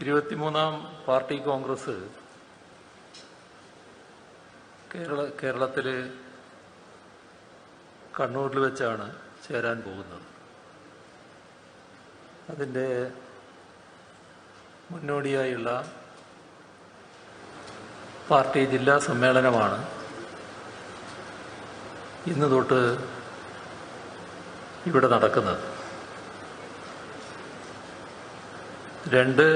23-ാം party Congress കേരളത്തിൽ കണ്ണൂരിൽ വെച്ചാണ് ചേരാൻ പോകുന്നത്. അതിൻ്റെ മുന്നോടിയായുള്ള പാർട്ടി ജില്ലാ സമ്മേളനമാണ് ഇന്ന് തൊട്ട് ഇവിടെ നടക്കുന്നത്. 2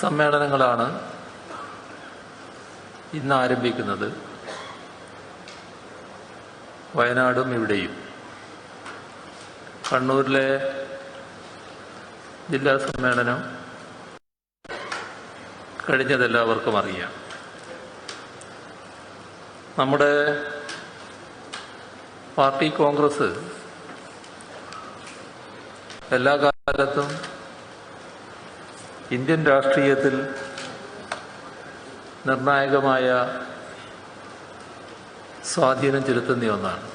സമ്മേളനങ്ങളാണ് ഇന്ന് ആരംഭിക്കുന്നത്, വയനാടും ഇവിടെയും. കണ്ണൂരിലെ ജില്ലാ സമ്മേളനം കഴിഞ്ഞതെല്ലാവർക്കും അറിയാം. നമ്മുടെ പാർട്ടി കോൺഗ്രസ് എല്ലാ കാലത്തും ഇന്ത്യൻ രാഷ്ട്രീയത്തിൽ നിർണായകമായ സ്വാധീനം ചെലുത്തുന്ന ഒന്നാണ്.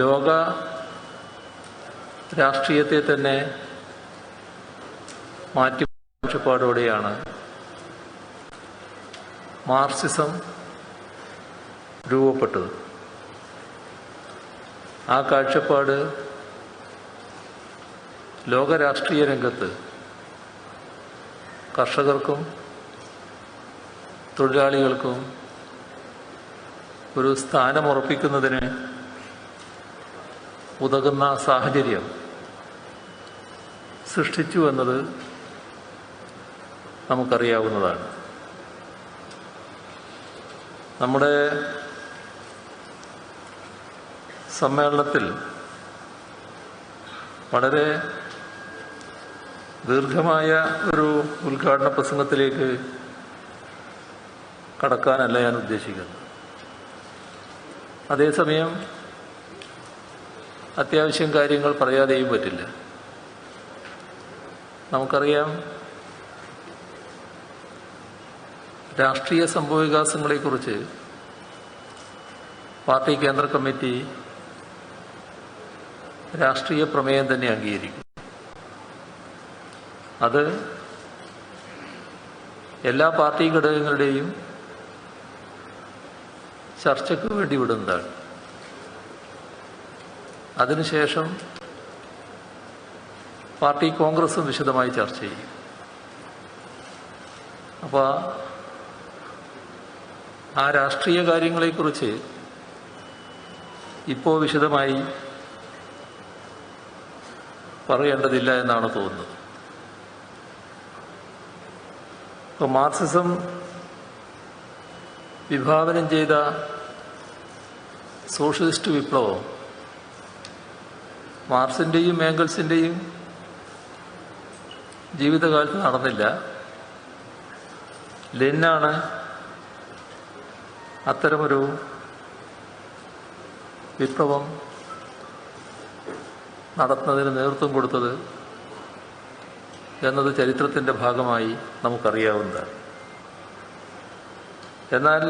ലോക രാഷ്ട്രീയത്തെ തന്നെ മാറ്റി കാഴ്ചപ്പാടോടെയാണ് മാർക്സിസം രൂപപ്പെട്ടത്. ആ കാഴ്ചപ്പാട് ലോക രാഷ്ട്രീയ രംഗത്ത് കർഷകർക്കും തൊഴിലാളികൾക്കും ഒരു സ്ഥാനമുറപ്പിക്കുന്നതിന് ഉതകുന്ന സാഹചര്യം സൃഷ്ടിച്ചു എന്നത് നമുക്കറിയാവുന്നതാണ്. നമ്മുടെ സമ്മേളനത്തിൽ വളരെ ദീർഘമായ ഒരു ഉദ്ഘാടന പ്രസംഗത്തിലേക്ക് കടക്കാനല്ല ഞാൻ ഉദ്ദേശിക്കുന്നത്. അതേസമയം അത്യാവശ്യം കാര്യങ്ങൾ പറയാതെയും പറ്റില്ല. നമുക്കറിയാം, രാഷ്ട്രീയ സംഭവവികാസങ്ങളെക്കുറിച്ച് പാർട്ടി കേന്ദ്ര കമ്മിറ്റി രാഷ്ട്രീയ പ്രമേയം തന്നെ അംഗീകരിക്കും. അത് എല്ലാ പാർട്ടി ഘടകങ്ങളുടെയും ചർച്ചയ്ക്ക് വേണ്ടി വിടുന്നതാണ്. അതിനുശേഷം പാർട്ടി കോൺഗ്രസും വിശദമായി ചർച്ച ചെയ്യും. അപ്പോൾ ആ രാഷ്ട്രീയ കാര്യങ്ങളെക്കുറിച്ച് ഇപ്പോൾ വിശദമായി പറയേണ്ടതില്ല എന്നാണ് തോന്നുന്നത്. ഇപ്പോൾ മാർക്സിസം വിഭാവനം ചെയ്ത സോഷ്യലിസ്റ്റ് വിപ്ലവം മാർക്സിൻ്റെയും ഏംഗൽസിൻ്റെയും ജീവിതകാലത്ത് നടന്നില്ല. ലെനിനാണ് അത്തരമൊരു വിപ്ലവം നടത്തുന്നതിന് നേതൃത്വം കൊടുത്തത് എന്നത് ചരിത്രത്തിൻ്റെ ഭാഗമായി നമുക്കറിയാവുന്നതാണ്. എന്നാൽ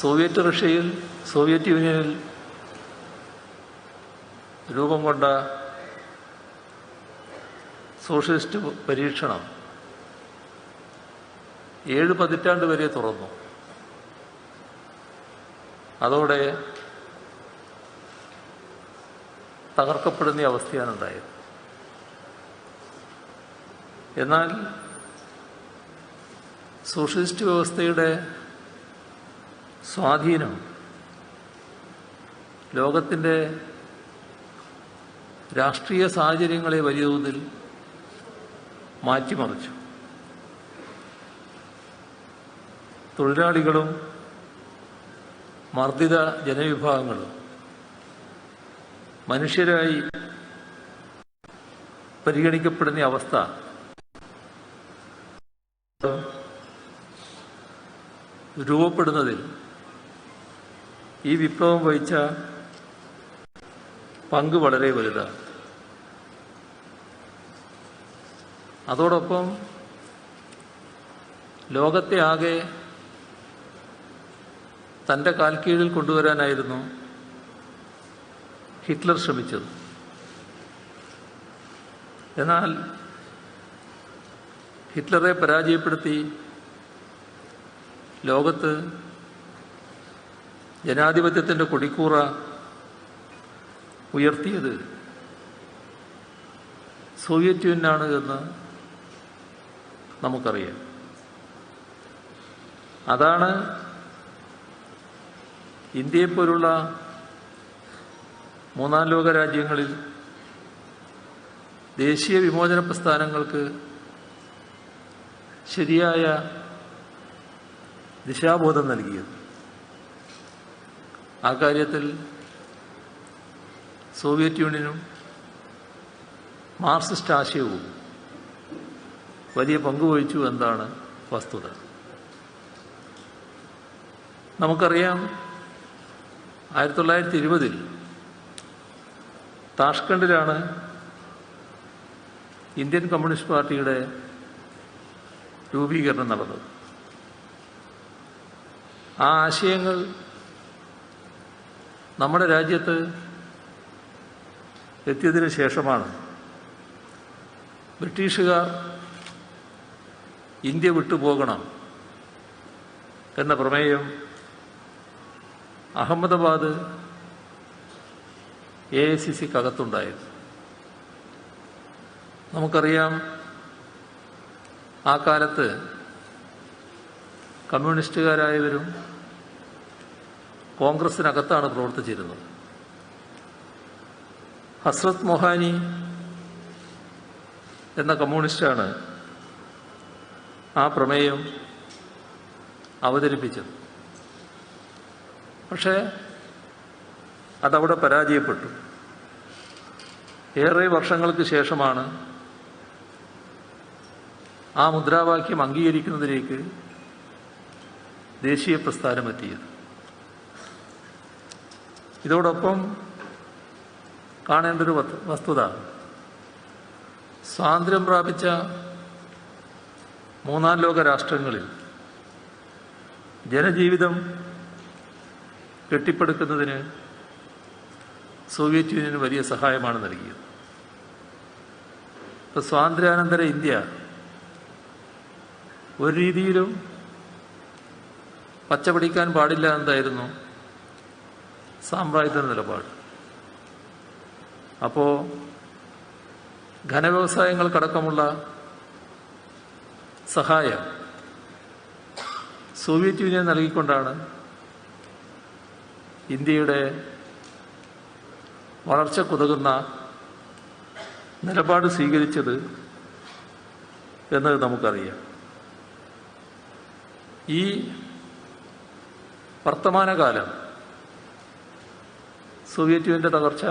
സോവിയറ്റ് യൂണിയനിൽ രൂപം കൊണ്ട സോഷ്യലിസ്റ്റ് പരീക്ഷണം 7 പതിറ്റാണ്ട് വരെ തുറന്നു. അതോടെ തകർക്കപ്പെടുന്ന അവസ്ഥയാണ് ഉണ്ടായത്. എന്നാൽ സോഷ്യലിസ്റ്റ് വ്യവസ്ഥയുടെ സ്വാധീനം ലോകത്തിൻ്റെ രാഷ്ട്രീയ സാഹചര്യങ്ങളെ വലിയ തോതിൽ മാറ്റിമറിച്ചു. തൊഴിലാളികളും മർദ്ദിത ജനവിഭാഗങ്ങളും മനുഷ്യരായി പരിഗണിക്കപ്പെടുന്ന അവസ്ഥ രൂപപ്പെടുന്നതിൽ ഈ വിപ്ലവം വഹിച്ച പങ്ക് വളരെ വലുതാണ്. അതോടൊപ്പം ലോകത്തെ ആകെ തൻ്റെ കാൽക്കീഴിൽ കൊണ്ടുവരാനായിരുന്നു ഹിറ്റ്ലർ ശ്രമിച്ചത്. എന്നാൽ ഹിറ്റ്ലറെ പരാജയപ്പെടുത്തി ലോകത്ത് ജനാധിപത്യത്തിൻ്റെ കൊടിക്കൂറ ഉയർത്തിയത് സോവിയറ്റ് യൂണിയനാണ് എന്ന് നമുക്കറിയാം. അതാണ് ഇന്ത്യയെപ്പോലുള്ള മൂന്നാം ലോക രാജ്യങ്ങളിൽ ദേശീയ വിമോചന പ്രസ്ഥാനങ്ങൾക്ക് ശരിയായ ദിശാബോധം നൽകിയത്. ആ കാര്യത്തിൽ സോവിയറ്റ് യൂണിയനും മാർക്സിസ്റ്റ് ആശയവും വലിയ പങ്കുവഹിച്ചു എന്നതാണ് വസ്തുത. നമുക്കറിയാം, 1920 താഷ്കണ്ടിലാണ് ഇന്ത്യൻ കമ്മ്യൂണിസ്റ്റ് പാർട്ടിയുടെ രൂപീകരണം നടന്നത്. ആ ആശയങ്ങൾ നമ്മുടെ രാജ്യത്ത് എത്തിയതിനു ശേഷമാണ് ബ്രിട്ടീഷുകാർ ഇന്ത്യ വിട്ടുപോകണം എന്ന പ്രമേയം അഹമ്മദാബാദ് AICC-ക്കകത്തുണ്ടായിരുന്നു. നമുക്കറിയാം, ആ കാലത്ത് കമ്മ്യൂണിസ്റ്റുകാരായവരും കോൺഗ്രസിനകത്താണ് പ്രവർത്തിച്ചിരുന്നത്. ഹസ്രത്ത് മൊഹാനി എന്ന കമ്മ്യൂണിസ്റ്റാണ് ആ പ്രമേയം അവതരിപ്പിച്ചത്. പക്ഷേ അതവിടെ പരാജയപ്പെട്ടു. ഏറെ വർഷങ്ങൾക്ക് ശേഷമാണ് ആ മുദ്രാവാക്യം അംഗീകരിക്കുന്നതിലേക്ക് ദേശീയ പ്രസ്ഥാനമെത്തിയത്. ഇതോടൊപ്പം കാണേണ്ടൊരു വസ്തുത, സ്വാതന്ത്ര്യം പ്രാപിച്ച മൂന്നാം ലോക രാഷ്ട്രങ്ങളിൽ ജനജീവിതം കെട്ടിപ്പടുക്കുന്നതിന് സോവിയറ്റ് യൂണിയന് വലിയ സഹായമാണ് നൽകിയത്. ഇപ്പോൾ സ്വാതന്ത്ര്യാനന്തര ഇന്ത്യ ഒരു രീതിയിലും പച്ചപിടിക്കാൻ പാടില്ല എന്നതായിരുന്നു സാമ്രാജ്യത്വ നിലപാട്. അപ്പോൾ ഘനവ്യവസായങ്ങൾക്കടക്കമുള്ള സഹായം സോവിയറ്റ് യൂണിയൻ നൽകിക്കൊണ്ടാണ് ഇന്ത്യയുടെ വളർച്ചക്കുതകുന്ന നിലപാട് സ്വീകരിച്ചത് എന്നത് നമുക്കറിയാം. ഈ വർത്തമാനകാലം സോവിയറ്റ് യൂണിയൻ്റെ തകർച്ച,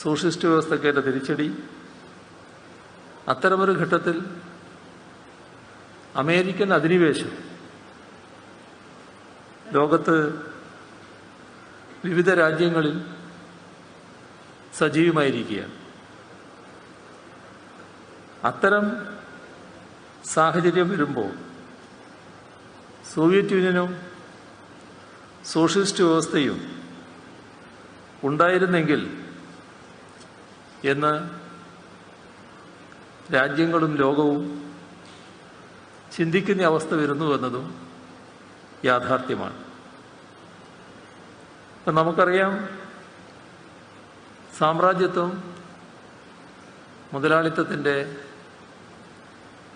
സോഷ്യലിസ്റ്റ് വ്യവസ്ഥക്കേറ്റ തിരിച്ചടി, അത്തരമൊരു ഘട്ടത്തിൽ അമേരിക്കൻ അധിനിവേശം ലോകത്ത് വിവിധ രാജ്യങ്ങളിൽ സജീവമായിരിക്കുകയാണ്. അത്തരം സാഹചര്യം വരുമ്പോൾ സോവിയറ്റ് യൂണിയനും സോഷ്യലിസ്റ്റ് വ്യവസ്ഥയും ഉണ്ടായിരുന്നെങ്കിൽ എന്ന് രാജ്യങ്ങളും ലോകവും ചിന്തിക്കുന്ന അവസ്ഥ വരുന്നു എന്നതും യാഥാർത്ഥ്യമാണ്. അപ്പം നമുക്കറിയാം, സാമ്രാജ്യത്വം മുതലാളിത്തത്തിൻ്റെ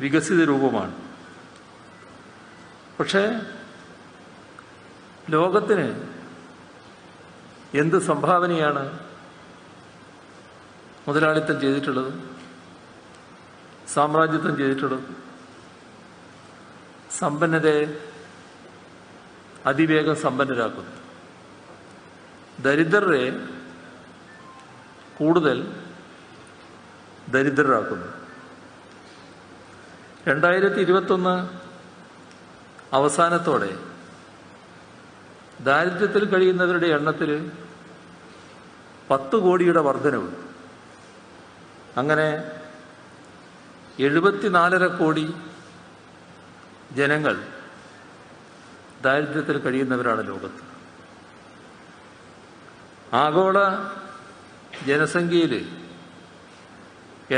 വികസിത രൂപമാണ്. പക്ഷേ ലോകത്തിന് എന്ത് സംഭാവനയാണ് മുതലാളിത്തം ചെയ്തിട്ടുള്ളത്, സാമ്രാജ്യത്വം ചെയ്തിട്ടുള്ളത്? സമ്പന്നരെ അതിവേഗം സമ്പന്നരാക്കുന്നു, ദരിദ്രരെ കൂടുതൽ ദരിദ്രരാക്കുന്നു. 2021 അവസാനത്തോടെ ദാരിദ്ര്യത്തിൽ കഴിയുന്നവരുടെ എണ്ണത്തിൽ 10 കോടിയുടെ വർധനവ്. അങ്ങനെ 74.5 കോടി ജനങ്ങൾ ദാരിദ്ര്യത്തിൽ കഴിയുന്നവരാണ് ലോകത്ത്. ആഗോള ജനസംഖ്യയിൽ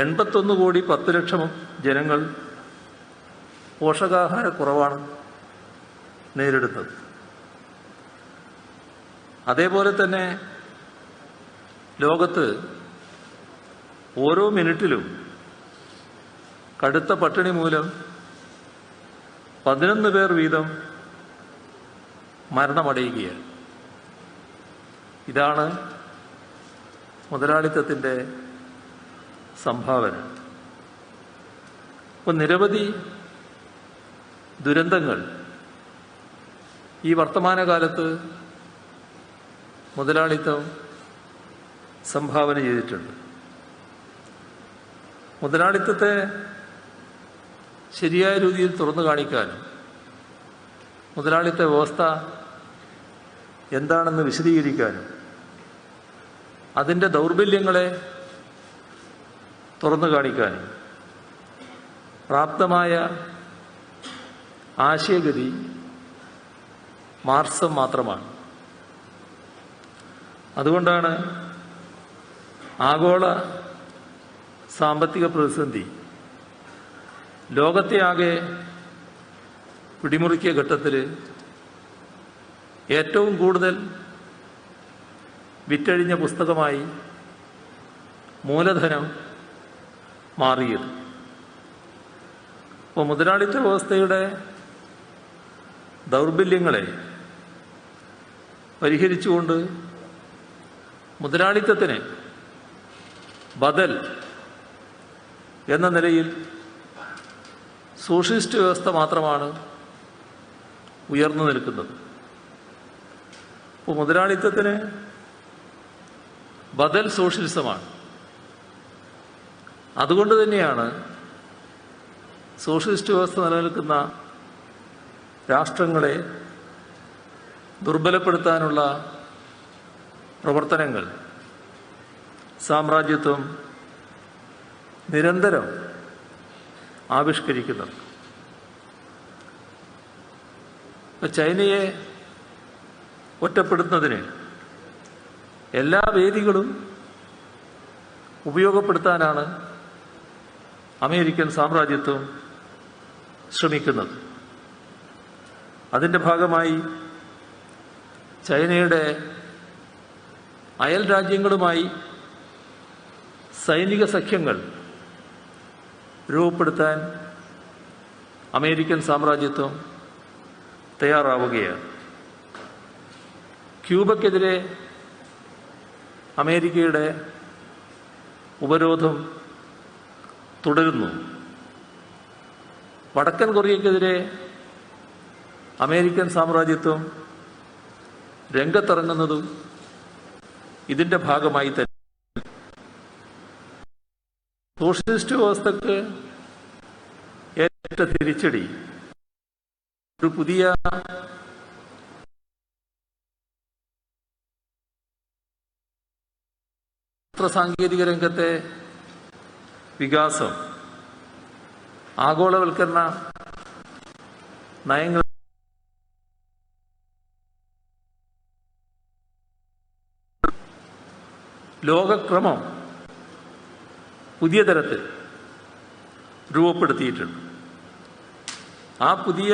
81,10,00,000 ജനങ്ങൾ പോഷകാഹാരക്കുറവാണ് നേരിടുന്നത്. അതേപോലെ തന്നെ ലോകത്ത് ഓരോ മിനിറ്റിലും കടുത്ത പട്ടിണി മൂലം 11 പേർ വീതം മരണമടയുകയാണ്. ഇതാണ് മുതലാളിത്തത്തിൻ്റെ സംഭാവന. അപ്പോൾ നിരവധി ദുരന്തങ്ങൾ ഈ വർത്തമാനകാലത്ത് മുതലാളിത്തം സംഭാവന ചെയ്തിട്ടുണ്ട്. മുതലാളിത്തത്തെ ശരിയായ രീതിയിൽ തുറന്നു കാണിക്കാനും മുതലാളിത്ത വ്യവസ്ഥ എന്താണെന്ന് വിശദീകരിക്കാനും അതിൻ്റെ ദൗർബല്യങ്ങളെ തുറന്നു കാണിക്കാനും പ്രാപ്തമായ ആശയഗതി മാർക്സം മാത്രമാണ്. അതുകൊണ്ടാണ് ആഗോള സാമ്പത്തിക പ്രതിസന്ധി ലോകത്തെ ആകെ പിടിമുറുക്കിയ ഘട്ടത്തിൽ ഏറ്റവും കൂടുതൽ വിറ്റഴിഞ്ഞ പുസ്തകമായി മൂലധനം മാറിയത്. അപ്പോൾ മുതലാളിത്ത വ്യവസ്ഥയുടെ ദൗർബല്യങ്ങളെ പരിഹരിച്ചുകൊണ്ട് മുതലാളിത്തത്തിന് ബദൽ എന്ന നിലയിൽ സോഷ്യലിസ്റ്റ് വ്യവസ്ഥ മാത്രമാണ് ഉയർന്നു നിൽക്കുന്നത്. അപ്പോൾ മുതലാളിത്തത്തിന് ബദൽ സോഷ്യലിസമാണ്. അതുകൊണ്ട് തന്നെയാണ് സോഷ്യലിസ്റ്റ് വ്യവസ്ഥ നിലനിൽക്കുന്ന രാഷ്ട്രങ്ങളെ ദുർബലപ്പെടുത്താനുള്ള പ്രവർത്തനങ്ങൾ സാമ്രാജ്യത്വം നിരന്തരം ആവിഷ്കരിക്കുന്നത്. ചൈനയെ ഒറ്റപ്പെടുത്തുന്നതിന് എല്ലാ വേദികളും ഉപയോഗപ്പെടുത്താനാണ് അമേരിക്കൻ സാമ്രാജ്യത്വം ശ്രമിക്കുന്നത്. അതിൻ്റെ ഭാഗമായി ചൈനയുടെ അയൽ രാജ്യങ്ങളുമായി സൈനിക സഖ്യങ്ങൾ രൂപപ്പെടുത്താൻ അമേരിക്കൻ സാമ്രാജ്യത്വം തയ്യാറാവുകയാണ്. ക്യൂബക്കെതിരെ അമേരിക്കയുടെ ഉപരോധം തുടരുന്നു. വടക്കൻ കൊറിയക്കെതിരെ അമേരിക്കൻ സാമ്രാജ്യത്വം രംഗത്തിറങ്ങുന്നതും ഇതിൻ്റെ ഭാഗമായി തന്നെ. സോഷ്യലിസ്റ്റ് വ്യവസ്ഥക്ക് ഏറ്റ തിരിച്ചടി ഒരു പുതിയ സാങ്കേതിക രംഗത്തെ വികാസം, ആഗോളവൽക്കരണ നയങ്ങൾ, ലോകക്രമം പുതിയ തരത്തിൽ രൂപപ്പെടുത്തിയിട്ടുണ്ട്. ആ പുതിയ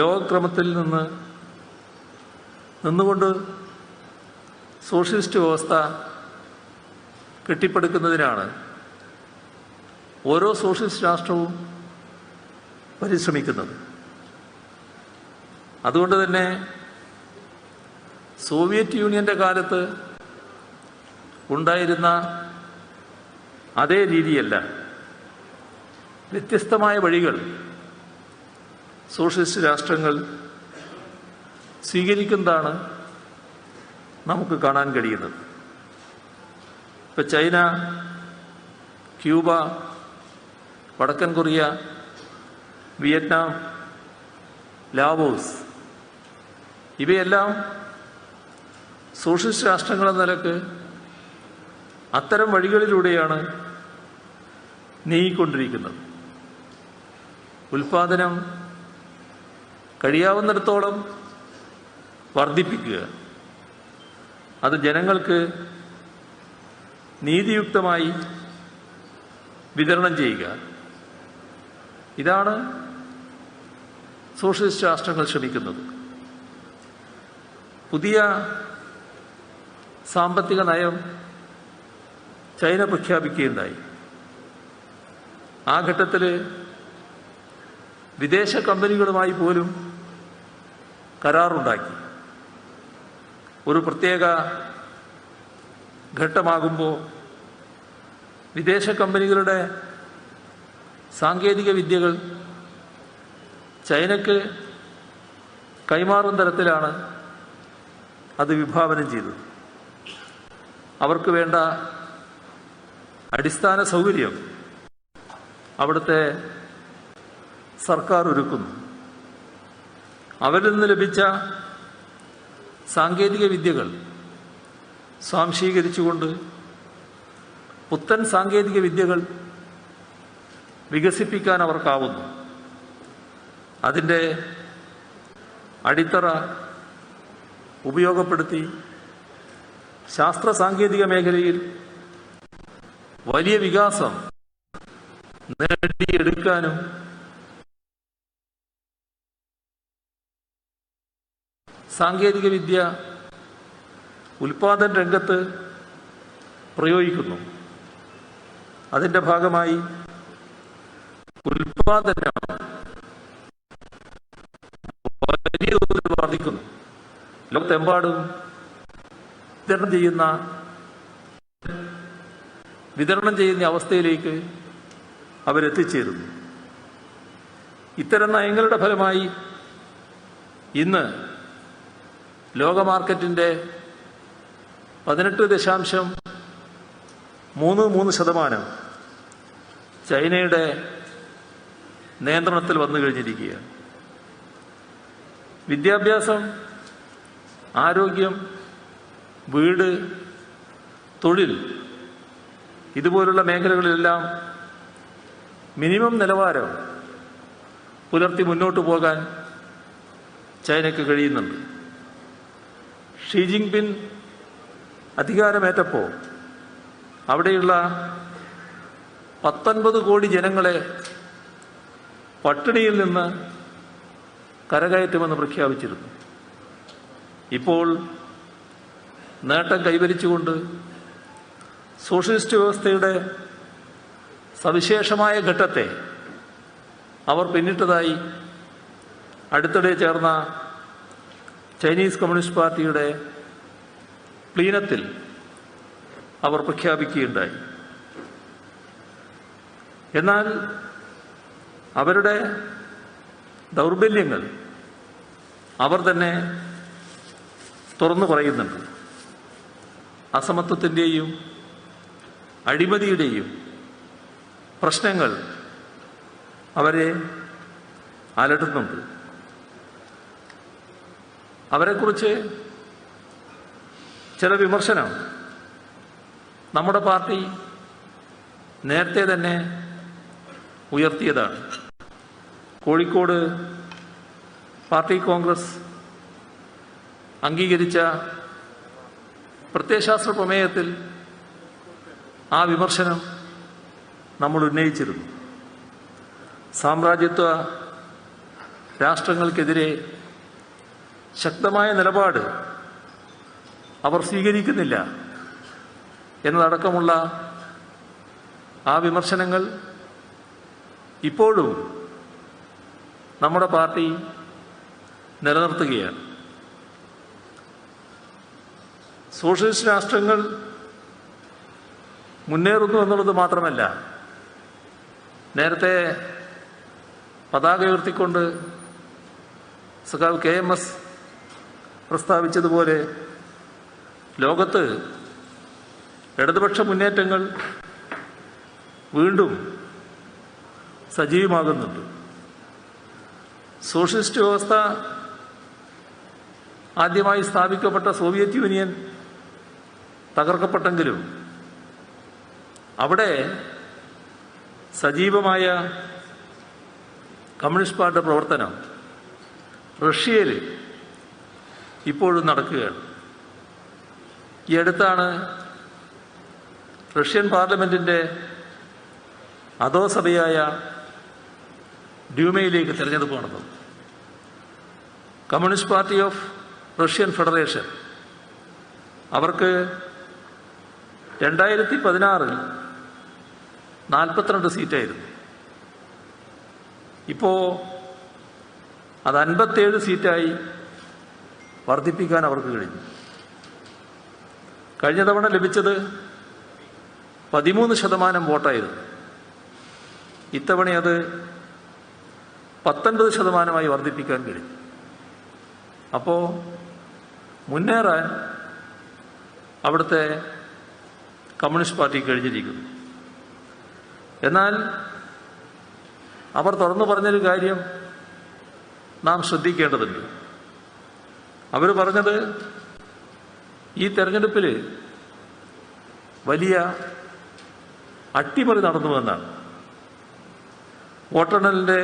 ലോകക്രമത്തിൽ നിന്നുകൊണ്ട് സോഷ്യലിസ്റ്റ് വ്യവസ്ഥ കെട്ടിപ്പടുക്കുന്നതിനാണ് ഓരോ സോഷ്യലിസ്റ്റ് രാഷ്ട്രവും പരിശ്രമിക്കുന്നത്. അതുകൊണ്ട് തന്നെ സോവിയറ്റ് യൂണിയന്റെ കാലത്ത് ഉണ്ടായിരുന്ന അതേ രീതിയല്ല, വ്യത്യസ്തമായ വഴികൾ സോഷ്യലിസ്റ്റ് രാഷ്ട്രങ്ങൾ സ്വീകരിക്കുന്നതാണ് നമുക്ക് കാണാൻ കഴിയുന്നത്. ഇപ്പം ചൈന, ക്യൂബ, വടക്കൻ കൊറിയ, വിയറ്റ്നാം, ലാവോസ് ഇവയെല്ലാം സോഷ്യലിസ്റ്റ് രാഷ്ട്രങ്ങളെന്ന നിലക്ക് അത്തരം വഴികളിലൂടെയാണ് നീങ്ങിക്കൊണ്ടിരിക്കുന്നത്. ഉൽപാദനം കഴിയാവുന്നിടത്തോളം വർദ്ധിപ്പിക്കുക, അത് ജനങ്ങൾക്ക് നീതിയുക്തമായി വിതരണം ചെയ്യുക. ഇതാണ് സോഷ്യലിസ്റ്റ് രാഷ്ട്രങ്ങൾ ശ്രമിക്കുന്നത്. പുതിയ സാമ്പത്തിക നയം ചൈന പ്രഖ്യാപിക്കുകയുണ്ടായി. ആ ഘട്ടത്തിൽ വിദേശ കമ്പനികളുമായി പോലും കരാറുണ്ടാക്കി. ഒരു പ്രത്യേക ഘട്ടമാകുമ്പോൾ വിദേശ കമ്പനികളുടെ സാങ്കേതിക വിദ്യകൾ ചൈനയ്ക്ക് കൈമാറുന്ന തരത്തിലാണ് അത് വിഭാവനം ചെയ്തത്. അവർക്ക് വേണ്ട അടിസ്ഥാന സൗകര്യം അവിടുത്തെ സർക്കാർ ഒരുക്കുന്നു. അവരിൽ നിന്ന് ലഭിച്ച സാങ്കേതിക വിദ്യകൾ സ്വാംശീകരിച്ചുകൊണ്ട് പുത്തൻ സാങ്കേതിക വിദ്യകൾ വികസിപ്പിക്കാൻ അവർക്കാവുന്നു. അതിൻ്റെ അടിത്തറ ഉപയോഗപ്പെടുത്തി ശാസ്ത്ര സാങ്കേതിക മേഖലയിൽ വലിയ വികാസം നേടിയെടുക്കാനും സാങ്കേതിക വിദ്യ ഉൽപാദന രംഗത്ത് പ്രയോഗിക്കുന്നു. അതിൻ്റെ ഭാഗമായി ഉൽപാദനം വലിയ തോതിൽ വർദ്ധിക്കുന്നു. ലോകത്തെമ്പാടും വിതരണം ചെയ്യുന്ന അവസ്ഥയിലേക്ക് അവരെത്തിച്ചേരുന്നു. ഇത്തരം നയങ്ങളുടെ ഫലമായി ഇന്ന് ലോക മാർക്കറ്റിൻ്റെ 18.33% ചൈനയുടെ നിയന്ത്രണത്തിൽ വന്നു കഴിഞ്ഞിരിക്കുകയാണ്. വിദ്യാഭ്യാസം, ആരോഗ്യം, വീട്, തൊഴിൽ ഇതുപോലുള്ള മേഖലകളിലെല്ലാം മിനിമം നിലവാരം പുലർത്തി മുന്നോട്ട് പോകാൻ ചൈനയ്ക്ക് കഴിയുന്നുണ്ട്. ഷീ ജിൻപിങ് അധികാരമേറ്റപ്പോൾ അവിടെയുള്ള 19 കോടി ജനങ്ങളെ പട്ടിണിയിൽ നിന്ന് കരകയറ്റുമെന്ന് പ്രഖ്യാപിച്ചിരുന്നു. ഇപ്പോൾ നേട്ടം കൈവരിച്ചുകൊണ്ട് സോഷ്യലിസ്റ്റ് വ്യവസ്ഥയുടെ സവിശേഷമായ ഘട്ടത്തെ അവർ പിന്നിട്ടതായി അടുത്തിടെ ചേർന്ന ചൈനീസ് കമ്മ്യൂണിസ്റ്റ് പാർട്ടിയുടെ പ്ലീനത്തിൽ അവർ പ്രഖ്യാപിക്കുകയുണ്ടായി. എന്നാൽ അവരുടെ ദൗർബല്യങ്ങൾ അവർ തന്നെ തുറന്നു പറയുന്നുണ്ട്. അസമത്വത്തിൻ്റെയും അഴിമതിയുടെയും പ്രശ്നങ്ങൾ അവരെ അലട്ടുന്നുണ്ട്. അവരെക്കുറിച്ച് ചില വിമർശനം നമ്മുടെ പാർട്ടി നേരത്തെ തന്നെ ഉയർത്തിയതാണ്. കോഴിക്കോട് പാർട്ടി കോൺഗ്രസ് അംഗീകരിച്ച പ്രത്യയശാസ്ത്ര പ്രമേയത്തിൽ ആ വിമർശനം നമ്മൾ ഉന്നയിച്ചിരുന്നു. സാമ്രാജ്യത്വ രാഷ്ട്രങ്ങൾക്കെതിരെ ശക്തമായ നിലപാട് അവർ സ്വീകരിക്കുന്നില്ല എന്നതടക്കമുള്ള ആ വിമർശനങ്ങൾ ഇപ്പോഴും നമ്മുടെ പാർട്ടി നിലനിർത്തുകയാണ്. സോഷ്യലിസ്റ്റ് രാഷ്ട്രങ്ങൾ മുന്നേറുന്നു എന്നുള്ളത് മാത്രമല്ല, നേരത്തെ പതാക ഉയർത്തിക്കൊണ്ട് സഖാവ് KMS പ്രസ്താവിച്ചതുപോലെ ലോകത്ത് ഇടതുപക്ഷ മുന്നേറ്റങ്ങൾ വീണ്ടും സജീവമാകുന്നുണ്ട്. സോഷ്യലിസ്റ്റ് വ്യവസ്ഥ ആദ്യമായി സ്ഥാപിക്കപ്പെട്ട സോവിയറ്റ് യൂണിയൻ തകർക്കപ്പെട്ടെങ്കിലും അവിടെ സജീവമായ കമ്മ്യൂണിസ്റ്റ് പാർട്ടിയുടെ പ്രവർത്തനം റഷ്യയിൽ ഇപ്പോഴും നടക്കുകയാണ്. ഈ അടുത്താണ് റഷ്യൻ പാർലമെൻറ്റിൻ്റെ അധോസഭയായ ഡ്യൂമയിലേക്ക് തിരഞ്ഞെടുപ്പ് നടന്നത്. Communist party of Russian federation അവർക്ക് 2016 42 സീറ്റായിരുന്നു. ഇപ്പോൾ അത് 57 സീറ്റായി വർദ്ധിപ്പിക്കാൻ അവർക്ക് കഴിഞ്ഞു. കഴിഞ്ഞ തവണ ലഭിച്ചത് 13% വോട്ടായിരുന്നു. ഇത്തവണ അത് 19% വർദ്ധിപ്പിക്കാൻ കഴിഞ്ഞു. അപ്പോൾ മുന്നേറാൻ അവിടുത്തെ കമ്മ്യൂണിസ്റ്റ് പാർട്ടി കഴിഞ്ഞിരിക്കുന്നു. എന്നാൽ അവർ തുറന്നു പറഞ്ഞൊരു കാര്യം നാം ശ്രദ്ധിക്കേണ്ടതുണ്ട്. അവർ പറഞ്ഞത് ഈ തെരഞ്ഞെടുപ്പിൽ വലിയ അട്ടിമറി നടന്നുവെന്നാണ്. വോട്ടെണ്ണലിൻ്റെ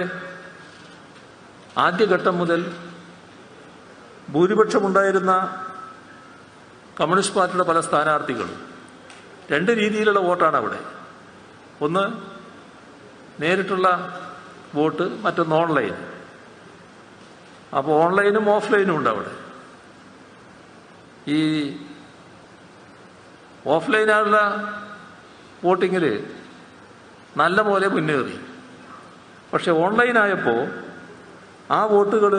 ആദ്യഘട്ടം മുതൽ ഭൂരിപക്ഷമുണ്ടായിരുന്ന കമ്മ്യൂണിസ്റ്റ് പാർട്ടിയുടെ പല സ്ഥാനാർത്ഥികളും 2 രീതിയിലുള്ള വോട്ടാണ് അവിടെ. ഒന്ന് നേരിട്ടുള്ള വോട്ട്, മറ്റൊന്ന് ഓൺലൈൻ. അപ്പോൾ ഓൺലൈനും ഓഫ്ലൈനും ഉണ്ട് അവിടെ. ഈ ഓഫ്ലൈനായുള്ള വോട്ടിങ്ങിൽ നല്ല പോലെ മുന്നേറി. പക്ഷെ ഓൺലൈനായപ്പോൾ ആ വോട്ടുകൾ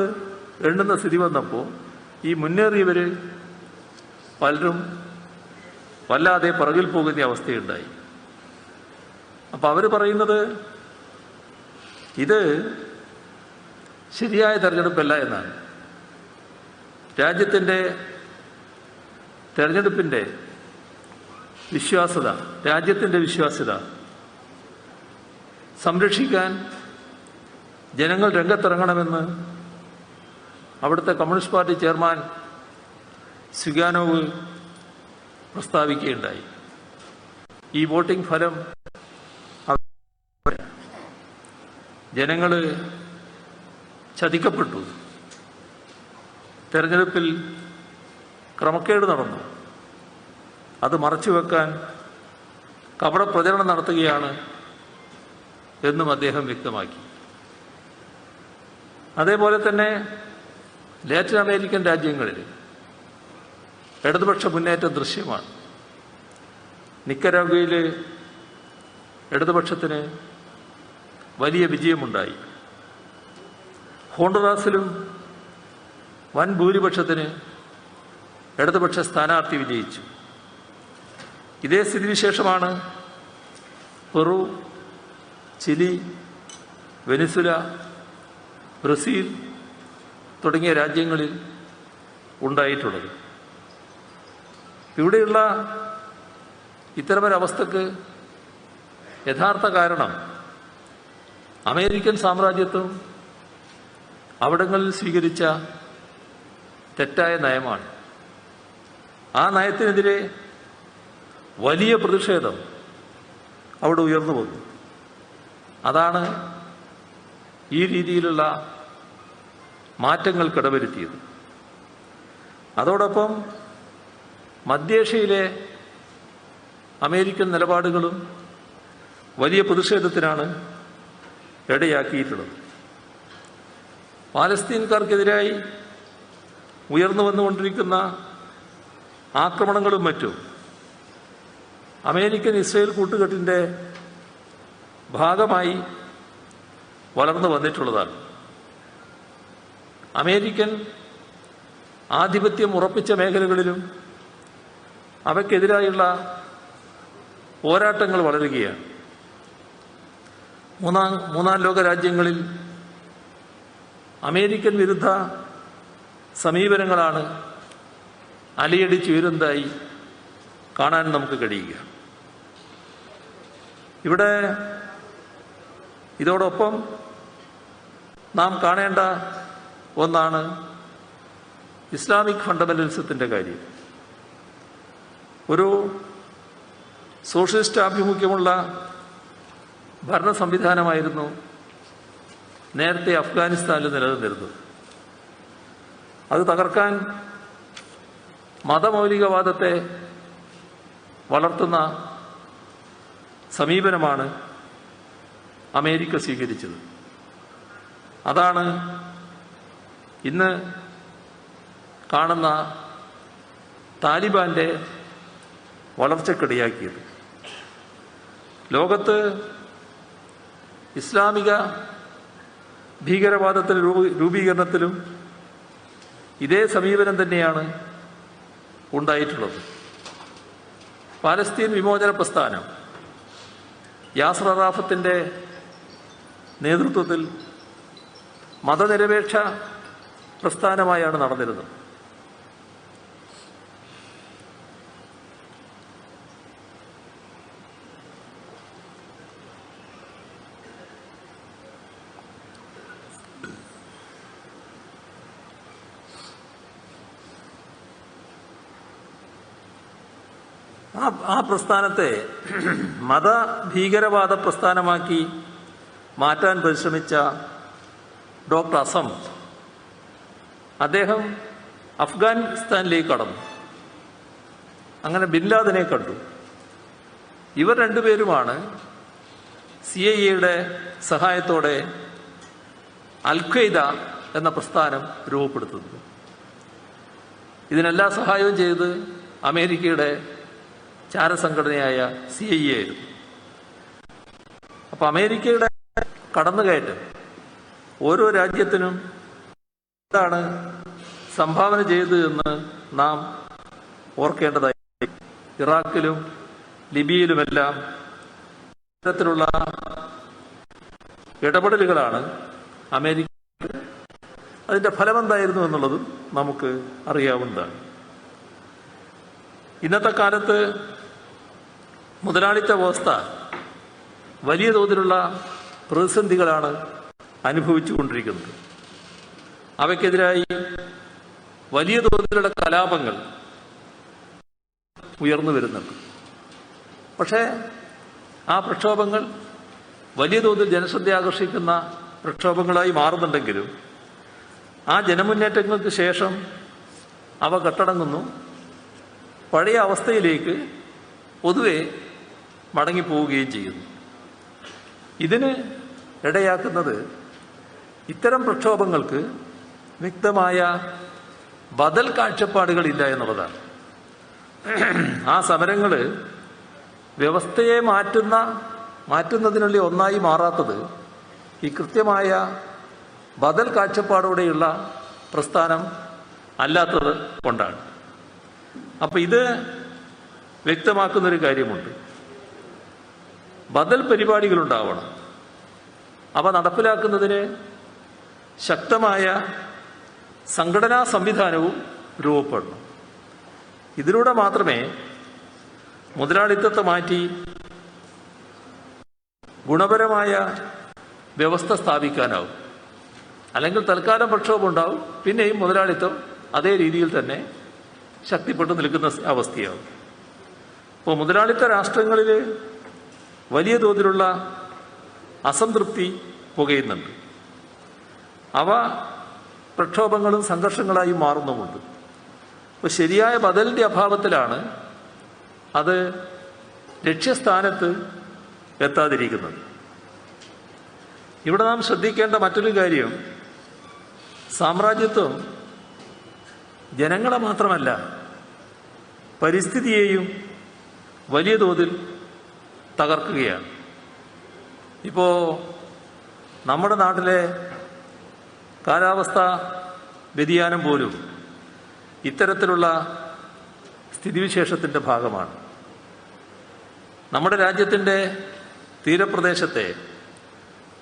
എണ്ണുന്ന സ്ഥിതി വന്നപ്പോൾ ഈ മുന്നേറിയവർ പലരും വല്ലാതെ പുറകിൽ പോകുന്ന അവസ്ഥയുണ്ടായി. അപ്പം അവർ പറയുന്നത് ഇത് ശരിയായ തെരഞ്ഞെടുപ്പല്ല എന്നാണ്. രാജ്യത്തിൻ്റെ തെരഞ്ഞെടുപ്പിൻ്റെ വിശ്വാസ്യത, രാജ്യത്തിൻ്റെ വിശ്വാസ്യത സംരക്ഷിക്കാൻ ജനങ്ങൾ രംഗത്തിറങ്ങണമെന്ന് അവിടുത്തെ കമ്മ്യൂണിസ്റ്റ് പാർട്ടി ചെയർമാൻ സിഗാനോവ് പ്രസ്താവിക്കുകയുണ്ടായി. ഈ വോട്ടിംഗ് ഫലം ജനങ്ങൾ ചതിക്കപ്പെട്ടു, തെരഞ്ഞെടുപ്പിൽ ക്രമക്കേട് നടന്നു, അത് മറച്ചുവെക്കാൻ കപടപ്രചരണം നടത്തുകയാണ് എന്നും അദ്ദേഹം വ്യക്തമാക്കി. അതേപോലെ തന്നെ ലാറ്റിൻ അമേരിക്കൻ രാജ്യങ്ങളിൽ ഇടതുപക്ഷ മുന്നേറ്റം ദൃശ്യമാണ്. നിക്കരാഗ്വയിൽ ഇടതുപക്ഷത്തിന് വലിയ വിജയമുണ്ടായി. ഹോണ്ടുറാസിലും വൻ ഭൂരിപക്ഷത്തിന് ഇടതുപക്ഷ സ്ഥാനാർത്ഥി വിജയിച്ചു. ഇതേ സ്ഥിതിവിശേഷമാണ് പെറു, ചിലി, വെനിസുല, ബ്രസീൽ തുടങ്ങിയ രാജ്യങ്ങളിൽ ഉണ്ടായിട്ടുള്ളത്. ഇവിടെയുള്ള ഇത്തരമൊരവസ്ഥക്ക് യഥാർത്ഥ കാരണം അമേരിക്കൻ സാമ്രാജ്യത്വം അവിടങ്ങളിൽ സ്വീകരിച്ച തെറ്റായ നയമാണ്. ആ നയത്തിനെതിരെ വലിയ പ്രതിഷേധം അവിടെ ഉയർന്നു വന്നു. അതാണ് ഈ രീതിയിലുള്ള മാറ്റങ്ങൾ കിടവരുത്തിയത്. അതോടൊപ്പം മധ്യേഷ്യയിലെ അമേരിക്കൻ നിലപാടുകളും വലിയ പ്രതിഷേധത്തിനാണ് ഇടയാക്കിയിട്ടുള്ളത്. പാലസ്തീൻകാർക്കെതിരായി ഉയർന്നു വന്നുകൊണ്ടിരിക്കുന്ന ആക്രമണങ്ങളും മറ്റും അമേരിക്കൻ ഇസ്രയേൽ കൂട്ടുകെട്ടിൻ്റെ ഭാഗമായി വളർന്നു വന്നിട്ടുള്ളതാണ്. അമേരിക്കൻ ആധിപത്യം ഉറപ്പിച്ച മേഖലകളിലും അവയ്ക്കെതിരായുള്ള പോരാട്ടങ്ങൾ വളരുകയാണ്. മൂന്നാം ലോക രാജ്യങ്ങളിൽ അമേരിക്കൻ വിരുദ്ധ സമീപനങ്ങളാണ് അലയടിച്ചുയരുന്നതായി കാണാൻ നമുക്ക് കഴിയുക. ഇവിടെ ഇതോടൊപ്പം നാം കാണേണ്ട ഒന്നാണ് ഇസ്ലാമിക് ഫണ്ടമെന്റലിസത്തിൻ്റെ കാര്യം. ഒരു സോഷ്യലിസ്റ്റ് ആഭിമുഖ്യമുള്ള ഭരണ സംവിധാനമായിരുന്നു നേരത്തെ അഫ്ഗാനിസ്ഥാനിൽ നിലനിന്നിരുന്നത്. അത് തകർക്കാൻ മതമൗലികവാദത്തെ വളർത്തുന്ന സമീപനമാണ് അമേരിക്ക സ്വീകരിച്ചത്. അതാണ് ഇന്ന് കാണുന്ന താലിബാന്റെ വളർച്ചക്കിടയാക്കിയത്. ലോകത്ത് ഇസ്ലാമിക ഭീകരവാദത്തിന് രൂപീകരണത്തിലും ഇതേ സമീപനം തന്നെയാണ് ഉണ്ടായിട്ടുള്ളത്. പാലസ്തീൻ വിമോചന പ്രസ്ഥാനം യാസർ അറാഫത്തിന്റെ നേതൃത്വത്തിൽ മതനിരപേക്ഷ പ്രസ്ഥാനമായാണ് നടന്നിരുന്നത്. ആ പ്രസ്ഥാനത്തെ മതഭീകരവാദ പ്രസ്ഥാനമാക്കി മാറ്റാൻ പരിശ്രമിച്ച ഡോക്ടർ അസം, അദ്ദേഹം അഫ്ഗാനിസ്ഥാനിലേക്ക് കടന്നു. അങ്ങനെ ബിൻ ലാദനെ കണ്ടു. ഇവർ രണ്ടുപേരുമാണ് CIA സഹായത്തോടെ അൽ ഖ്വയ്ദ എന്ന പ്രസ്ഥാനം രൂപപ്പെടുത്തുന്നത്. ഇതിനെല്ലാ സഹായവും ചെയ്ത് അമേരിക്കയുടെ ചാരസംഘടനയായ CIA ആയിരുന്നു. അപ്പൊ അമേരിക്കയുടെ കടന്നുകയറ്റം ഓരോ രാജ്യത്തിനും എന്താണ് സംഭാവന ചെയ്തത് എന്ന് നാം ഓർക്കേണ്ടതായി. ഇറാഖിലും ലിബിയയിലുമെല്ലാം ഇത്തരത്തിലുള്ള ഇടപെടലുകളാണ് അമേരിക്ക. അതിന്റെ ഫലമെന്തായിരുന്നു എന്നുള്ളതും നമുക്ക് അറിയാവുന്നതാണ്. ഇന്നത്തെ കാലത്ത് മുതലാളിത്ത വ്യവസ്ഥ വലിയ തോതിലുള്ള പ്രതിസന്ധികളാണ് അനുഭവിച്ചുകൊണ്ടിരിക്കുന്നത്. അവയ്ക്കെതിരായി വലിയ തോതിലുള്ള കലാപങ്ങൾ ഉയർന്നു വരുന്നുണ്ട്. പക്ഷേ ആ പ്രക്ഷോഭങ്ങൾ വലിയ തോതിൽ ജനശ്രദ്ധ ആകർഷിക്കുന്ന പ്രക്ഷോഭങ്ങളായി മാറുന്നുണ്ടെങ്കിലും ആ ജനമുന്നേറ്റങ്ങൾക്ക് ശേഷം അവ കെട്ടടങ്ങുന്നു, പഴയ അവസ്ഥയിലേക്ക് പൊതുവെ മടങ്ങിപ്പോവുകയും ചെയ്യുന്നു. ഇതിന് ഇടയാക്കുന്നത് ഇത്തരം പ്രക്ഷോഭങ്ങൾക്ക് വ്യക്തമായ ബദൽ കാഴ്ചപ്പാടുകളില്ല എന്നുള്ളതാണ്. ആ സമരങ്ങൾ വ്യവസ്ഥയെ മാറ്റുന്നതിനുള്ള ഒന്നായി മാറാത്തത് ഈ കൃത്യമായ ബദൽ കാഴ്ചപ്പാടോടെയുള്ള പ്രസ്ഥാനം അല്ലാത്തത് കൊണ്ടാണ്. അപ്പൊ ഇത് വ്യക്തമാക്കുന്നൊരു കാര്യമുണ്ട്. ബദൽ പരിപാടികളുണ്ടാവണം. അവ നടപ്പിലാക്കുന്നതിന് ശക്തമായ സംഘടനാ സംവിധാനവും രൂപപ്പെടണം. ഇതിലൂടെ മാത്രമേ മുതലാളിത്തത്തെ മാറ്റി ഗുണപരമായ വ്യവസ്ഥ സ്ഥാപിക്കാനാവും. അല്ലെങ്കിൽ തൽക്കാലം പ്രക്ഷോഭം ഉണ്ടാവും, പിന്നെയും മുതലാളിത്തം അതേ രീതിയിൽ തന്നെ ശക്തിപ്പെട്ടു നിൽക്കുന്ന അവസ്ഥയാവും. ഇപ്പോൾ മുതലാളിത്ത രാഷ്ട്രങ്ങളിൽ വലിയ തോതിലുള്ള അസംതൃപ്തി പുകയുന്നുണ്ട്. അവ പ്രക്ഷോഭങ്ങളും സംഘർഷങ്ങളായി മാറുന്നുമുണ്ട്. അപ്പോൾ ശരിയായ ബദലിന്റെ അഭാവത്തിലാണ് അത് ലക്ഷ്യസ്ഥാനത്ത് എത്താതിരിക്കുന്നത്. ഇവിടെ നാം ശ്രദ്ധിക്കേണ്ട മറ്റൊരു കാര്യം, സാമ്രാജ്യത്വം ജനങ്ങളെ മാത്രമല്ല പരിസ്ഥിതിയെയും വലിയ തോതിൽ തകർക്കുകയാണ്. ഇപ്പോ നമ്മുടെ നാട്ടിലെ കാലാവസ്ഥാ വ്യതിയാനം പോലും ഇത്തരത്തിലുള്ള സ്ഥിതിവിശേഷത്തിന്റെ ഭാഗമാണ്. നമ്മുടെ രാജ്യത്തിന്റെ തീരപ്രദേശത്തെ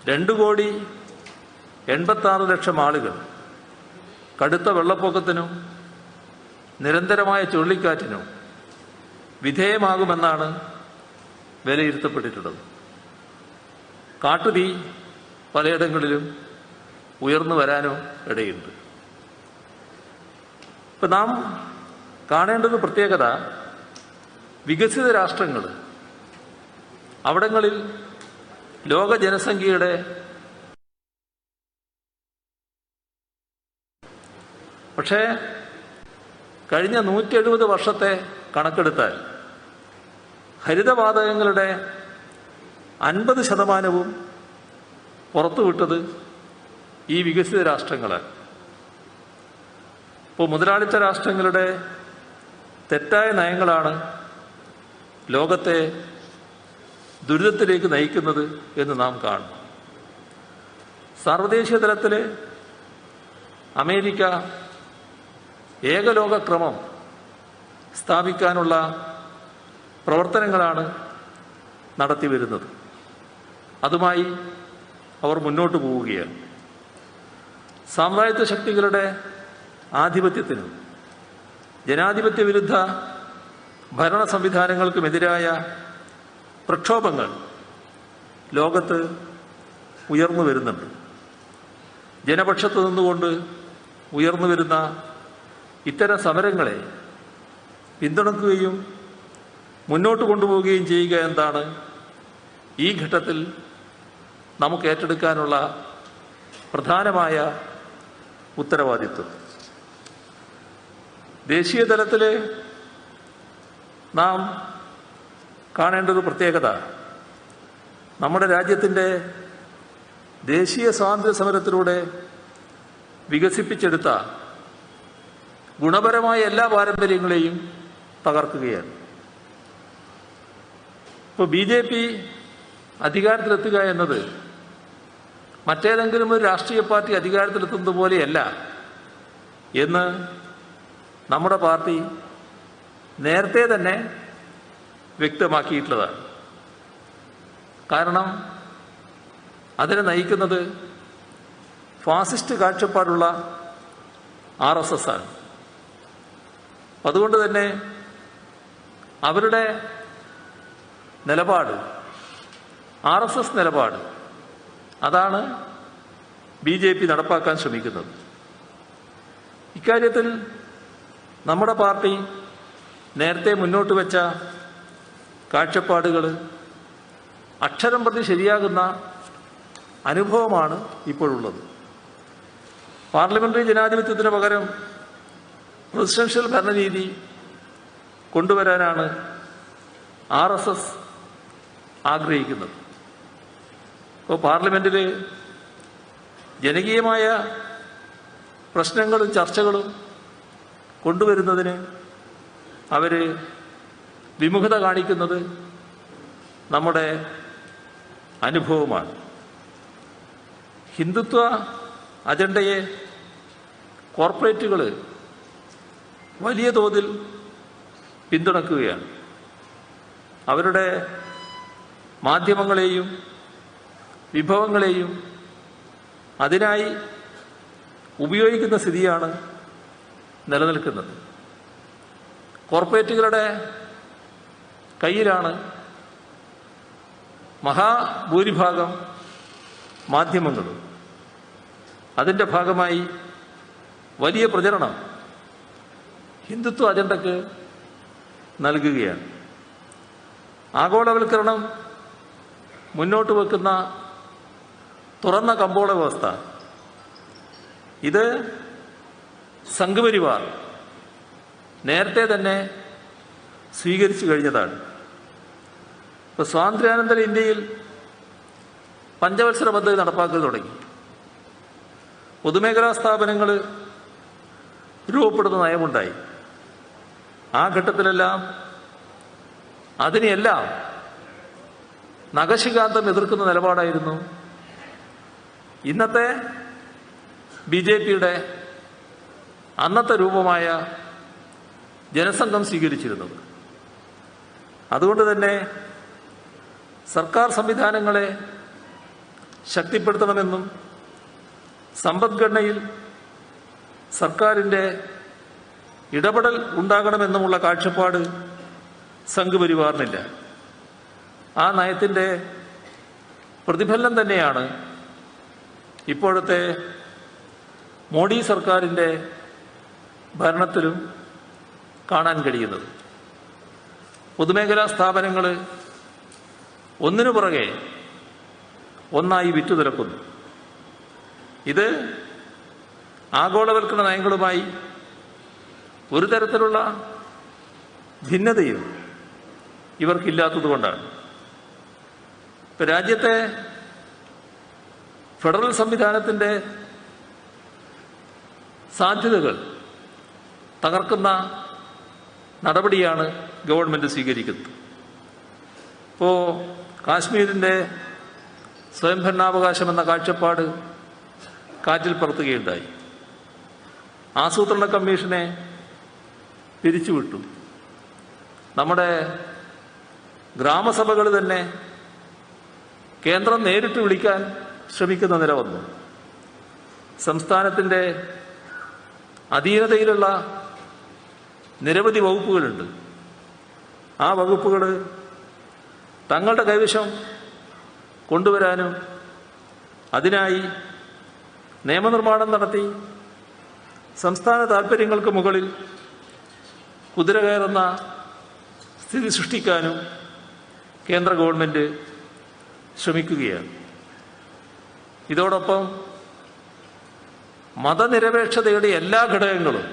2,86,00,000 ആളുകൾ കടുത്ത വെള്ളപ്പൊക്കത്തിനും നിരന്തരമായ ചുഴലിക്കാറ്റിനും വിധേയമാകുമെന്നാണ് വിലയിരുത്തപ്പെട്ടിട്ടുള്ളത്. കാട്ടുതീ പലയിടങ്ങളിലും ഉയർന്നു വരാനും ഇടയുണ്ട്. ഇപ്പം നാം കാണേണ്ടുന്ന പ്രത്യേകത, വികസിത രാഷ്ട്രങ്ങൾ അവിടങ്ങളിൽ ലോക ജനസംഖ്യയുടെ പക്ഷേ കഴിഞ്ഞ 170 വർഷത്തെ കണക്കെടുത്താൽ ഹരിതവാതകങ്ങളുടെ 50% പുറത്തുവിട്ടത് ഈ വികസിത രാഷ്ട്രങ്ങളാണ്. ഇപ്പോൾ മുതലാളിത്ത രാഷ്ട്രങ്ങളുടെ തെറ്റായ നയങ്ങളാണ് ലോകത്തെ ദുരിതത്തിലേക്ക് നയിക്കുന്നത് എന്ന് നാം കാണും. സാർവദേശീയ തലത്തിൽ അമേരിക്ക ഏകലോകക്രമം സ്ഥാപിക്കാനുള്ള പ്രവർത്തനങ്ങളാണ് നടത്തിവരുന്നത്. അതുമായി അവർ മുന്നോട്ട് പോവുകയാണ്. സാമ്രാജ്യത്വ ശക്തികളുടെ ആധിപത്യത്തിനും ജനാധിപത്യ വിരുദ്ധ ഭരണ സംവിധാനങ്ങൾക്കുമെതിരായ പ്രക്ഷോഭങ്ങൾ ലോകത്ത് ഉയർന്നു വരുന്നുണ്ട്. ജനപക്ഷത്ത് നിന്നുകൊണ്ട് ഉയർന്നു വരുന്ന ഇത്തരം സമരങ്ങളെ പിന്തുണക്കുകയും മുന്നോട്ട് കൊണ്ടുപോവുകയും ചെയ്യുക എന്നതാണ് ഈ ഘട്ടത്തിൽ നമുക്ക് ഏറ്റെടുക്കാനുള്ള പ്രധാനമായ ഉത്തരവാദിത്വം. ദേശീയ തലത്തിൽ നാം കാണേണ്ട ഒരു പ്രത്യേകത, നമ്മുടെ രാജ്യത്തിൻ്റെ ദേശീയ സ്വാതന്ത്ര്യ സമരത്തിലൂടെ വികസിപ്പിച്ചെടുത്ത ഗുണപരമായ എല്ലാ പാരമ്പര്യങ്ങളെയും തകർക്കുകയാണ്. ഇപ്പോൾ BJP അധികാരത്തിലെത്തുക എന്നത് മറ്റേതെങ്കിലും ഒരു രാഷ്ട്രീയ പാർട്ടി അധികാരത്തിലെത്തുന്നത് പോലെയല്ല എന്ന് നമ്മുടെ പാർട്ടി നേരത്തെ തന്നെ വ്യക്തമാക്കിയിട്ടുള്ളതാണ്. കാരണം അതിനെ നയിക്കുന്നത് ഫാസിസ്റ്റ് കാഴ്ചപ്പാടുള്ള RSS ആണ്. അതുകൊണ്ട് തന്നെ അവരുടെ നിലപാട്, RSS നിലപാട്, അതാണ് BJP നടപ്പാക്കാൻ ശ്രമിക്കുന്നത്. ഇക്കാര്യത്തിൽ നമ്മുടെ പാർട്ടി നേരത്തെ മുന്നോട്ട് വെച്ച കാഴ്ചപ്പാടുകൾ അക്ഷരം പ്രതി ശരിയാകുന്ന അനുഭവമാണ് ഇപ്പോഴുള്ളത്. പാർലമെന്ററി ജനാധിപത്യത്തിന് പകരം പ്രസിഡൻഷ്യൽ ഭരണരീതി കൊണ്ടുവരാനാണ് RSS ആഗ്രഹിക്കുന്നത്. ഇപ്പോൾ പാർലമെന്റിൽ ജനകീയമായ പ്രശ്നങ്ങളും ചർച്ചകളും കൊണ്ടുവരുന്നതിന് അവർ വിമുഖത കാണിക്കുന്നത് നമ്മുടെ അനുഭവമാണ്. ഹിന്ദുത്വ അജണ്ടയെ കോർപ്പറേറ്റുകൾ വലിയ തോതിൽ പിന്തുണക്കുകയാണ്. അവരുടെ മാധ്യമങ്ങളെയും വിഭവങ്ങളെയും അതിനായി ഉപയോഗിക്കുന്ന സ്ഥിതിയാണ് നിലനിൽക്കുന്നത്. കോർപ്പറേറ്റുകളുടെ കയ്യിലാണ് മഹാഭൂരിഭാഗം മാധ്യമങ്ങളും. അതിൻ്റെ ഭാഗമായി വലിയ പ്രചരണം ഹിന്ദുത്വ അജണ്ടയ്ക്ക് നൽകുകയാണ്. ആഗോളവൽക്കരണം മുന്നോട്ട് വെക്കുന്ന തുറന്ന കമ്പോള വ്യവസ്ഥ, ഇത് സംഘപരിവാർ നേരത്തെ തന്നെ സ്വീകരിച്ചു കഴിഞ്ഞതാണ്. ഇപ്പോൾ സ്വാതന്ത്ര്യാനന്തര ഇന്ത്യയിൽ പഞ്ചവത്സര പദ്ധതി നടപ്പാക്കൽ തുടങ്ങി. പൊതുമേഖലാ സ്ഥാപനങ്ങൾ രൂപപ്പെടുന്ന നയമുണ്ടായി. ആ ഘട്ടത്തിലെല്ലാം അതിനെയെല്ലാം നഖശിഖാന്തം എതിർക്കുന്ന നിലപാടായിരുന്നു ഇന്നത്തെ BJPയുടെ അന്നത്തെ രൂപമായ ജനസംഘം സ്വീകരിച്ചിരുന്നത്. അതുകൊണ്ട് തന്നെ സർക്കാർ സംവിധാനങ്ങളെ ശക്തിപ്പെടുത്തണമെന്നും സമ്പദ്ഘടനയിൽ സർക്കാരിൻ്റെ ഇടപെടൽ ഉണ്ടാകണമെന്നുമുള്ള കാഴ്ചപ്പാട് സംഘപരിവാറിനില്ല. ആ നയത്തിൻ്റെ പ്രതിഫലനം തന്നെയാണ് ഇപ്പോഴത്തെ മോഡി സർക്കാരിൻ്റെ ഭരണത്തിലും കാണാൻ കഴിയുന്നത്. പൊതുമേഖലാ സ്ഥാപനങ്ങൾ ഒന്നിനു പുറകെ ഒന്നായി വിറ്റുതുലക്കുന്നു. ഇത് ആഗോളവൽക്കരണ നയങ്ങളുമായി ഒരു തരത്തിലുള്ള ഭിന്നതയും ഇവർക്കില്ലാത്തതുകൊണ്ടാണ്. ഇപ്പം രാജ്യത്തെ ഫെഡറൽ സംവിധാനത്തിൻ്റെ സാധ്യതകൾ തകർക്കുന്ന നടപടിയാണ് ഗവൺമെൻറ് സ്വീകരിക്കുന്നത്. ഇപ്പോൾ കാശ്മീരിൻ്റെ സ്വയംഭരണാവകാശം എന്ന കാഴ്ചപ്പാട് കാറ്റിൽ പറത്തുകയുണ്ടായി. ആസൂത്രണ കമ്മീഷനെ പിരിച്ചുവിട്ടു. നമ്മുടെ ഗ്രാമസഭകൾ തന്നെ കേന്ദ്രം നേരിട്ട് വിളിക്കാൻ ശ്രമിക്കുന്ന നില വന്നു. സംസ്ഥാനത്തിൻ്റെ അധീനതയിലുള്ള നിരവധി വകുപ്പുകളുണ്ട്. ആ വകുപ്പുകൾ തങ്ങളുടെ കൈവശം കൊണ്ടുവരാനും അതിനായി നിയമനിർമ്മാണം നടത്തി സംസ്ഥാന താൽപ്പര്യങ്ങൾക്ക് മുകളിൽ കുതിര കയറുന്ന സ്ഥിതി സൃഷ്ടിക്കാനും കേന്ദ്ര ഗവൺമെൻറ് ശ്രമിക്കുകയാണ്. ഇതോടൊപ്പം മതനിരപേക്ഷതയുടെ എല്ലാ ഘടകങ്ങളും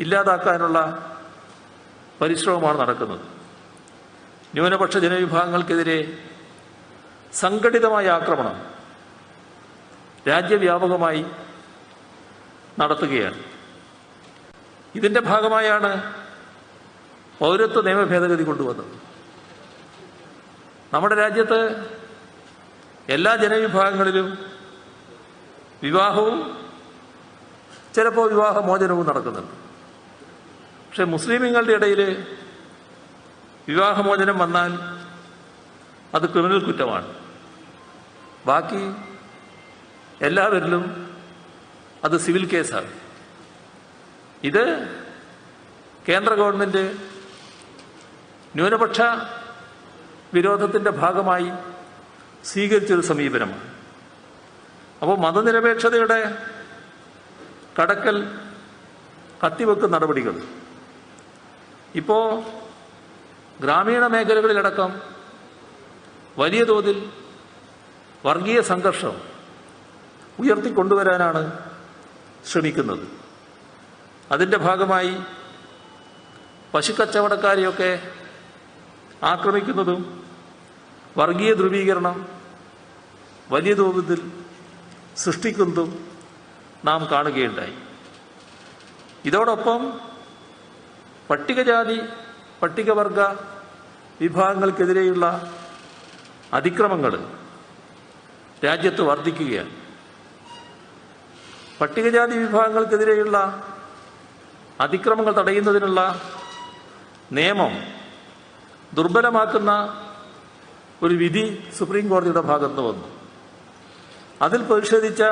ഇല്ലാതാക്കാനുള്ള പരിശ്രമമാണ് നടക്കുന്നത്. ന്യൂനപക്ഷ ജനവിഭാഗങ്ങൾക്കെതിരെ സംഘടിതമായ ആക്രമണം രാജ്യവ്യാപകമായി നടത്തുകയാണ്. ഇതിൻ്റെ ഭാഗമായാണ് പൗരത്വ നിയമ ഭേദഗതി കൊണ്ടുവന്നത്. നമ്മുടെ രാജ്യത്ത് എല്ലാ ജനവിഭാഗങ്ങളിലും വിവാഹവും ചിലപ്പോൾ വിവാഹമോചനവും നടക്കുന്നുണ്ട്. പക്ഷെ മുസ്ലിമീങ്ങളുടെ ഇടയിൽ വിവാഹമോചനം വന്നാൽ അത് ക്രിമിനൽ കുറ്റമാണ്. ബാക്കി എല്ലാവരിലും അത് സിവിൽ കേസാണ്. ഇത് കേന്ദ്ര ഗവൺമെൻറ് ന്യൂനപക്ഷ വിരോധത്തിൻ്റെ ഭാഗമായി സ്വീകരിച്ചൊരു സമീപനമാണ്. അപ്പോൾ മതനിരപേക്ഷതയുടെ കടക്കൽ കത്തിവെക്കുന്ന നടപടികൾ ഇപ്പോൾ ഗ്രാമീണ മേഖലകളിലടക്കം വലിയ തോതിൽ വർഗീയ സംഘർഷം ഉയർത്തിക്കൊണ്ടുവരാനാണ് ശ്രമിക്കുന്നത്. അതിൻ്റെ ഭാഗമായി പശുക്കച്ചവടക്കാരെയൊക്കെ ആക്രമിക്കുന്നതും വർഗീയ ധ്രുവീകരണം വലിയ തോതിൽ സൃഷ്ടിക്കുന്നതും നാം കാണുകയുണ്ടായി. ഇതോടൊപ്പം പട്ടികജാതി പട്ടികവർഗ വിഭാഗങ്ങൾക്കെതിരെയുള്ള അതിക്രമങ്ങൾ രാജ്യത്ത് വർദ്ധിക്കുകയാണ്. പട്ടികജാതി വിഭാഗങ്ങൾക്കെതിരെയുള്ള അതിക്രമങ്ങൾ തടയുന്നതിനുള്ള നിയമം ദുർബലമാക്കുന്ന ഒരു വിധി സുപ്രീം കോടതിയുടെ ഭാഗത്ത് വന്നു. അതിൽ പ്രതിഷേധിച്ച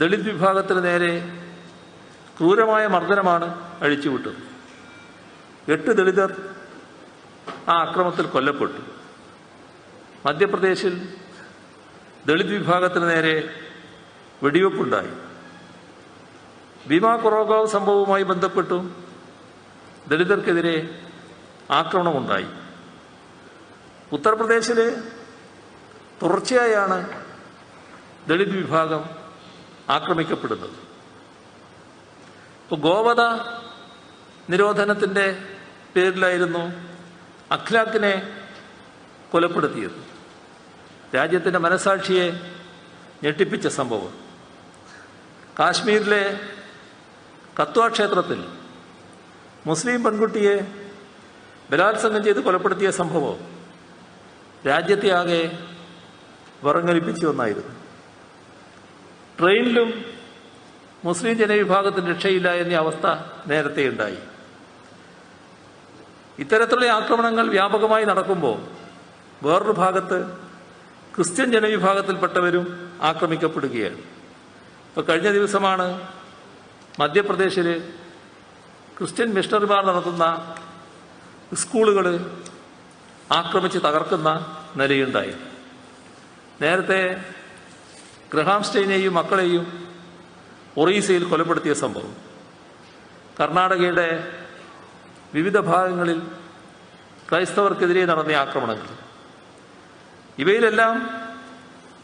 ദളിത് വിഭാഗത്തിന് നേരെ ക്രൂരമായ മർദ്ദനമാണ് അഴിച്ചുവിട്ടത്. 8 ദളിതർ ആ അക്രമത്തിൽ കൊല്ലപ്പെട്ടു. മധ്യപ്രദേശിൽ ദളിത് വിഭാഗത്തിന് നേരെ വെടിവെപ്പുണ്ടായി. ഭീമാ കൊറോഗാവ് സംഭവവുമായി ബന്ധപ്പെട്ടും ദളിതർക്കെതിരെ ആക്രമണമുണ്ടായി. ഉത്തർപ്രദേശിൽ തുടർച്ചയായാണ് ദളിത് വിഭാഗം ആക്രമിക്കപ്പെടുന്നത്. ഇപ്പോൾ ഗോവധ നിരോധനത്തിൻ്റെ പേരിലായിരുന്നു അഖ്ലാഖിനെ കൊലപ്പെടുത്തിയത്. രാജ്യത്തിൻ്റെ മനസാക്ഷിയെ ഞെട്ടിപ്പിച്ച സംഭവം. കാശ്മീരിലെ കത്വ ക്ഷേത്രത്തിൽ മുസ്ലിം പെൺകുട്ടിയെ ബലാത്സംഗം ചെയ്ത് കൊലപ്പെടുത്തിയ സംഭവം രാജ്യത്തെ ആകെ വിറങ്ങലിപ്പിച്ച ഒന്നായിരുന്നു. ട്രെയിനിലും മുസ്ലിം ജനവിഭാഗത്തിന് രക്ഷയില്ല എന്ന അവസ്ഥ നേരത്തെ ഉണ്ടായി. ഇത്തരത്തിലുള്ള ആക്രമണങ്ങൾ വ്യാപകമായി നടക്കുമ്പോൾ വേറൊരു ഭാഗത്ത് ക്രിസ്ത്യൻ ജനവിഭാഗത്തിൽപ്പെട്ടവരും ആക്രമിക്കപ്പെടുകയാണ്. ഇപ്പോൾ കഴിഞ്ഞ ദിവസമാണ് മധ്യപ്രദേശിൽ ക്രിസ്ത്യൻ മിഷണറിമാർ നടത്തുന്ന സ്കൂളുകൾ ആക്രമിച്ച് തകർക്കുന്ന നിലയുണ്ടായി. നേരത്തെ ഗ്രഹാം സ്റ്റെയിനെയും മക്കളെയും ഒറീസയിൽ കൊലപ്പെടുത്തിയ സംഭവം, കർണാടകയുടെ വിവിധ ഭാഗങ്ങളിൽ ക്രൈസ്തവർക്കെതിരെ നടന്ന ആക്രമണങ്ങൾ, ഇവയിലെല്ലാം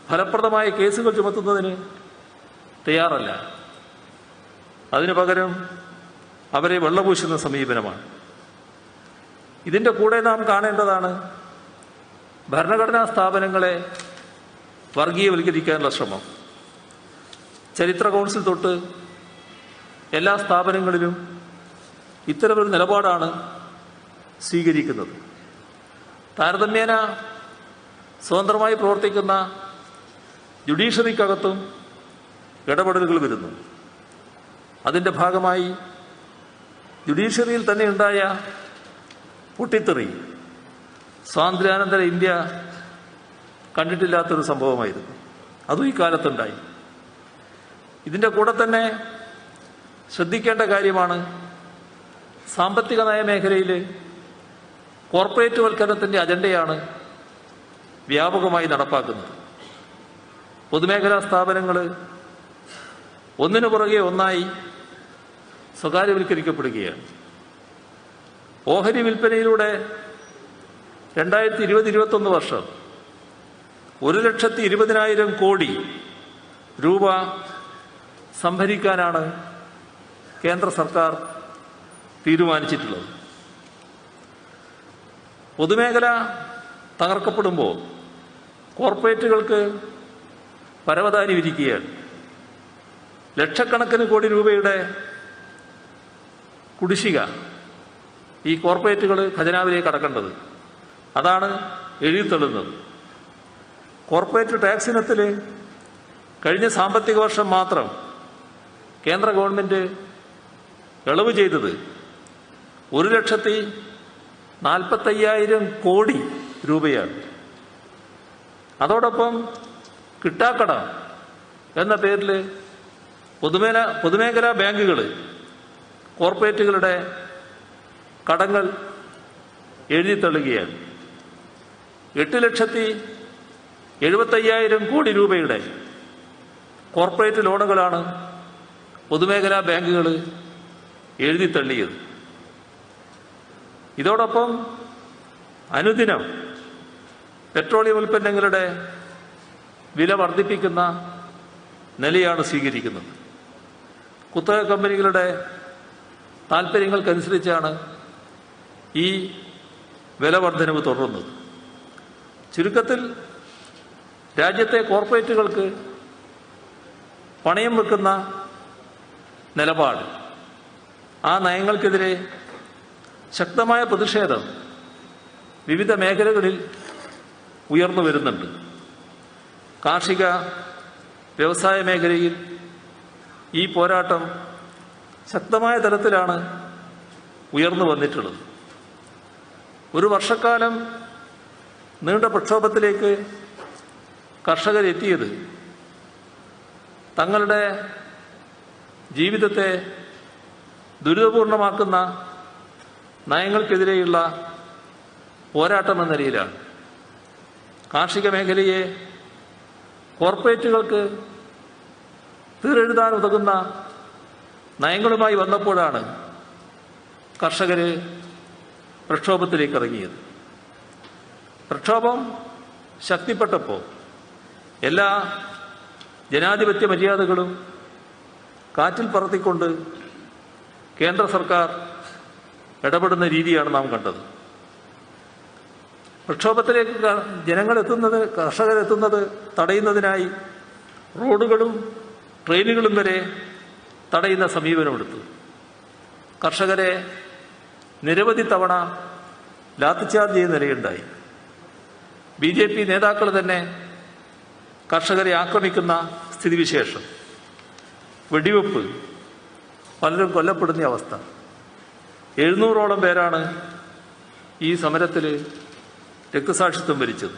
ഫലപ്രദമായ കേസുകൾ ചുമത്തുന്നതിന് തയ്യാറല്ല. അതിനു പകരം അവരെ വെള്ളപൂശുന്ന സമീപനമാണ്. ഇതിൻ്റെ കൂടെ നാം കാണേണ്ടതാണ് ഭരണഘടനാ സ്ഥാപനങ്ങളെ വർഗീയവൽക്കരിക്കാനുള്ള ശ്രമം. ചരിത്ര കൗൺസിൽ തൊട്ട് എല്ലാ സ്ഥാപനങ്ങളിലും ഇത്തരമൊരു നിലപാടാണ് സ്വീകരിക്കുന്നത്. താരതമ്യേന സ്വതന്ത്രമായി പ്രവർത്തിക്കുന്ന ജുഡീഷ്യറിക്കകത്തും ഇടപെടലുകൾ വരുന്നു. അതിൻ്റെ ഭാഗമായി ജുഡീഷ്യറിയിൽ തന്നെ ഉണ്ടായ പൊട്ടിത്തെറി സ്വാതന്ത്ര്യാനന്തര ഇന്ത്യ കണ്ടിട്ടില്ലാത്തൊരു സംഭവമായിരുന്നു. അതും ഇക്കാലത്തുണ്ടായി. ഇതിൻ്റെ കൂടെ തന്നെ ശ്രദ്ധിക്കേണ്ട കാര്യമാണ് സാമ്പത്തിക നയമേഖലയിൽ കോർപ്പറേറ്റ് വൽക്കരണത്തിൻ്റെ അജണ്ടയാണ് വ്യാപകമായി നടപ്പാക്കുന്നത്. പൊതുമേഖലാ സ്ഥാപനങ്ങൾ ഒന്നിനു പുറകെ ഒന്നായി സ്വകാര്യവൽക്കരിക്കപ്പെടുകയാണ്. ഓഹരി വിൽപ്പനയിലൂടെ 2020-21 വർഷം 1,20,000 കോടി രൂപ സംഭരിക്കാനാണ് കേന്ദ്ര സർക്കാർ തീരുമാനിച്ചിട്ടുള്ളത്. പൊതുമേഖല തകർക്കപ്പെടുമ്പോൾ കോർപ്പറേറ്റുകൾക്ക് പരവതാനി വിരിക്കുകയാണ്. ലക്ഷക്കണക്കിന് കോടി രൂപയുടെ കുടിശ്ശിക ഈ കോർപ്പറേറ്റുകൾ ഖജനാവിലേക്ക് അടക്കേണ്ടത്. അതാണ് എഴുതിത്തള്ളുന്നത്. കോർപ്പറേറ്റ് ടാക്സ് ഇനത്തിൽ കഴിഞ്ഞ സാമ്പത്തിക വർഷം മാത്രം കേന്ദ്ര ഗവൺമെൻറ് ഇളവ് ചെയ്തത് 1,45,000 കോടി രൂപയാണ്. അതോടൊപ്പം കിട്ടാക്കട എന്ന പേരിൽ പൊതുമേഖലാ ബാങ്കുകൾ കോർപ്പറേറ്റുകളുടെ കടങ്ങൾ എഴുതിത്തള്ളുകയാണ്. 8,75,000 കോടി രൂപയുടെ കോർപ്പറേറ്റ് ലോണുകളാണ് പൊതുമേഖലാ ബാങ്കുകൾ എഴുതിത്തള്ളിയത്. ഇതോടൊപ്പം അനുദിനം പെട്രോളിയം ഉൽപ്പന്നങ്ങളുടെ വില വർദ്ധിപ്പിക്കുന്ന നിലയാണ് സ്വീകരിക്കുന്നത്. കുത്തക കമ്പനികളുടെ താൽപ്പര്യങ്ങൾക്കനുസരിച്ചാണ് ഈ വില വർധനവ് തുടരുന്നത്. ചുരുക്കത്തിൽ രാജ്യത്തെ കോർപ്പറേറ്റുകൾക്ക് പണയം വെക്കുന്ന നിലപാട്, ആ നയങ്ങൾക്കെതിരെ ശക്തമായ പ്രതിഷേധം വിവിധ മേഖലകളിൽ ഉയർന്നു വരുന്നുണ്ട്. കാർഷിക വ്യവസായ മേഖലയിൽ ഈ പോരാട്ടം ശക്തമായ തലത്തിലാണ് ഉയർന്നു വന്നിട്ടുള്ളത്. ഒരു വർഷക്കാലം നീണ്ട പ്രക്ഷോഭത്തിലേക്ക് കർഷകരെത്തിയത് തങ്ങളുടെ ജീവിതത്തെ ദുരിതപൂർണമാക്കുന്ന നയങ്ങൾക്കെതിരെയുള്ള പോരാട്ടം എന്ന നിലയിലാണ്. കാർഷിക മേഖലയെ കോർപ്പറേറ്റുകൾക്ക് തീരെഴുതാൻ ഉതകുന്ന നയങ്ങളുമായി വന്നപ്പോഴാണ് കർഷകർ പ്രക്ഷോഭത്തിലേക്ക് ഇറങ്ങിയത്. പ്രക്ഷോഭം ശക്തിപ്പെട്ടപ്പോൾ എല്ലാ ജനാധിപത്യ മര്യാദകളും കാറ്റിൽ പറത്തിക്കൊണ്ട് കേന്ദ്ര സർക്കാർ ഇടപെടുന്ന രീതിയാണ് നാം കണ്ടത്. പ്രക്ഷോഭത്തിലേക്ക് കർഷകരെത്തുന്നത് തടയുന്നതിനായി റോഡുകളും ട്രെയിനുകളും വരെ തടയുന്ന സമീപനമെടുത്തു. കർഷകരെ നിരവധി തവണ ലാത്തിച്ചാർജ് ചെയ്യുന്ന നിലയുണ്ടായി. BJP നേതാക്കൾ തന്നെ കർഷകരെ ആക്രമിക്കുന്ന സ്ഥിതിവിശേഷം, വെടിവെപ്പ്, പലരും കൊല്ലപ്പെടുന്ന അവസ്ഥ. 700ഓളം പേരാണ് ഈ സമരത്തിൽ രക്തസാക്ഷിത്വം വരിച്ചത്.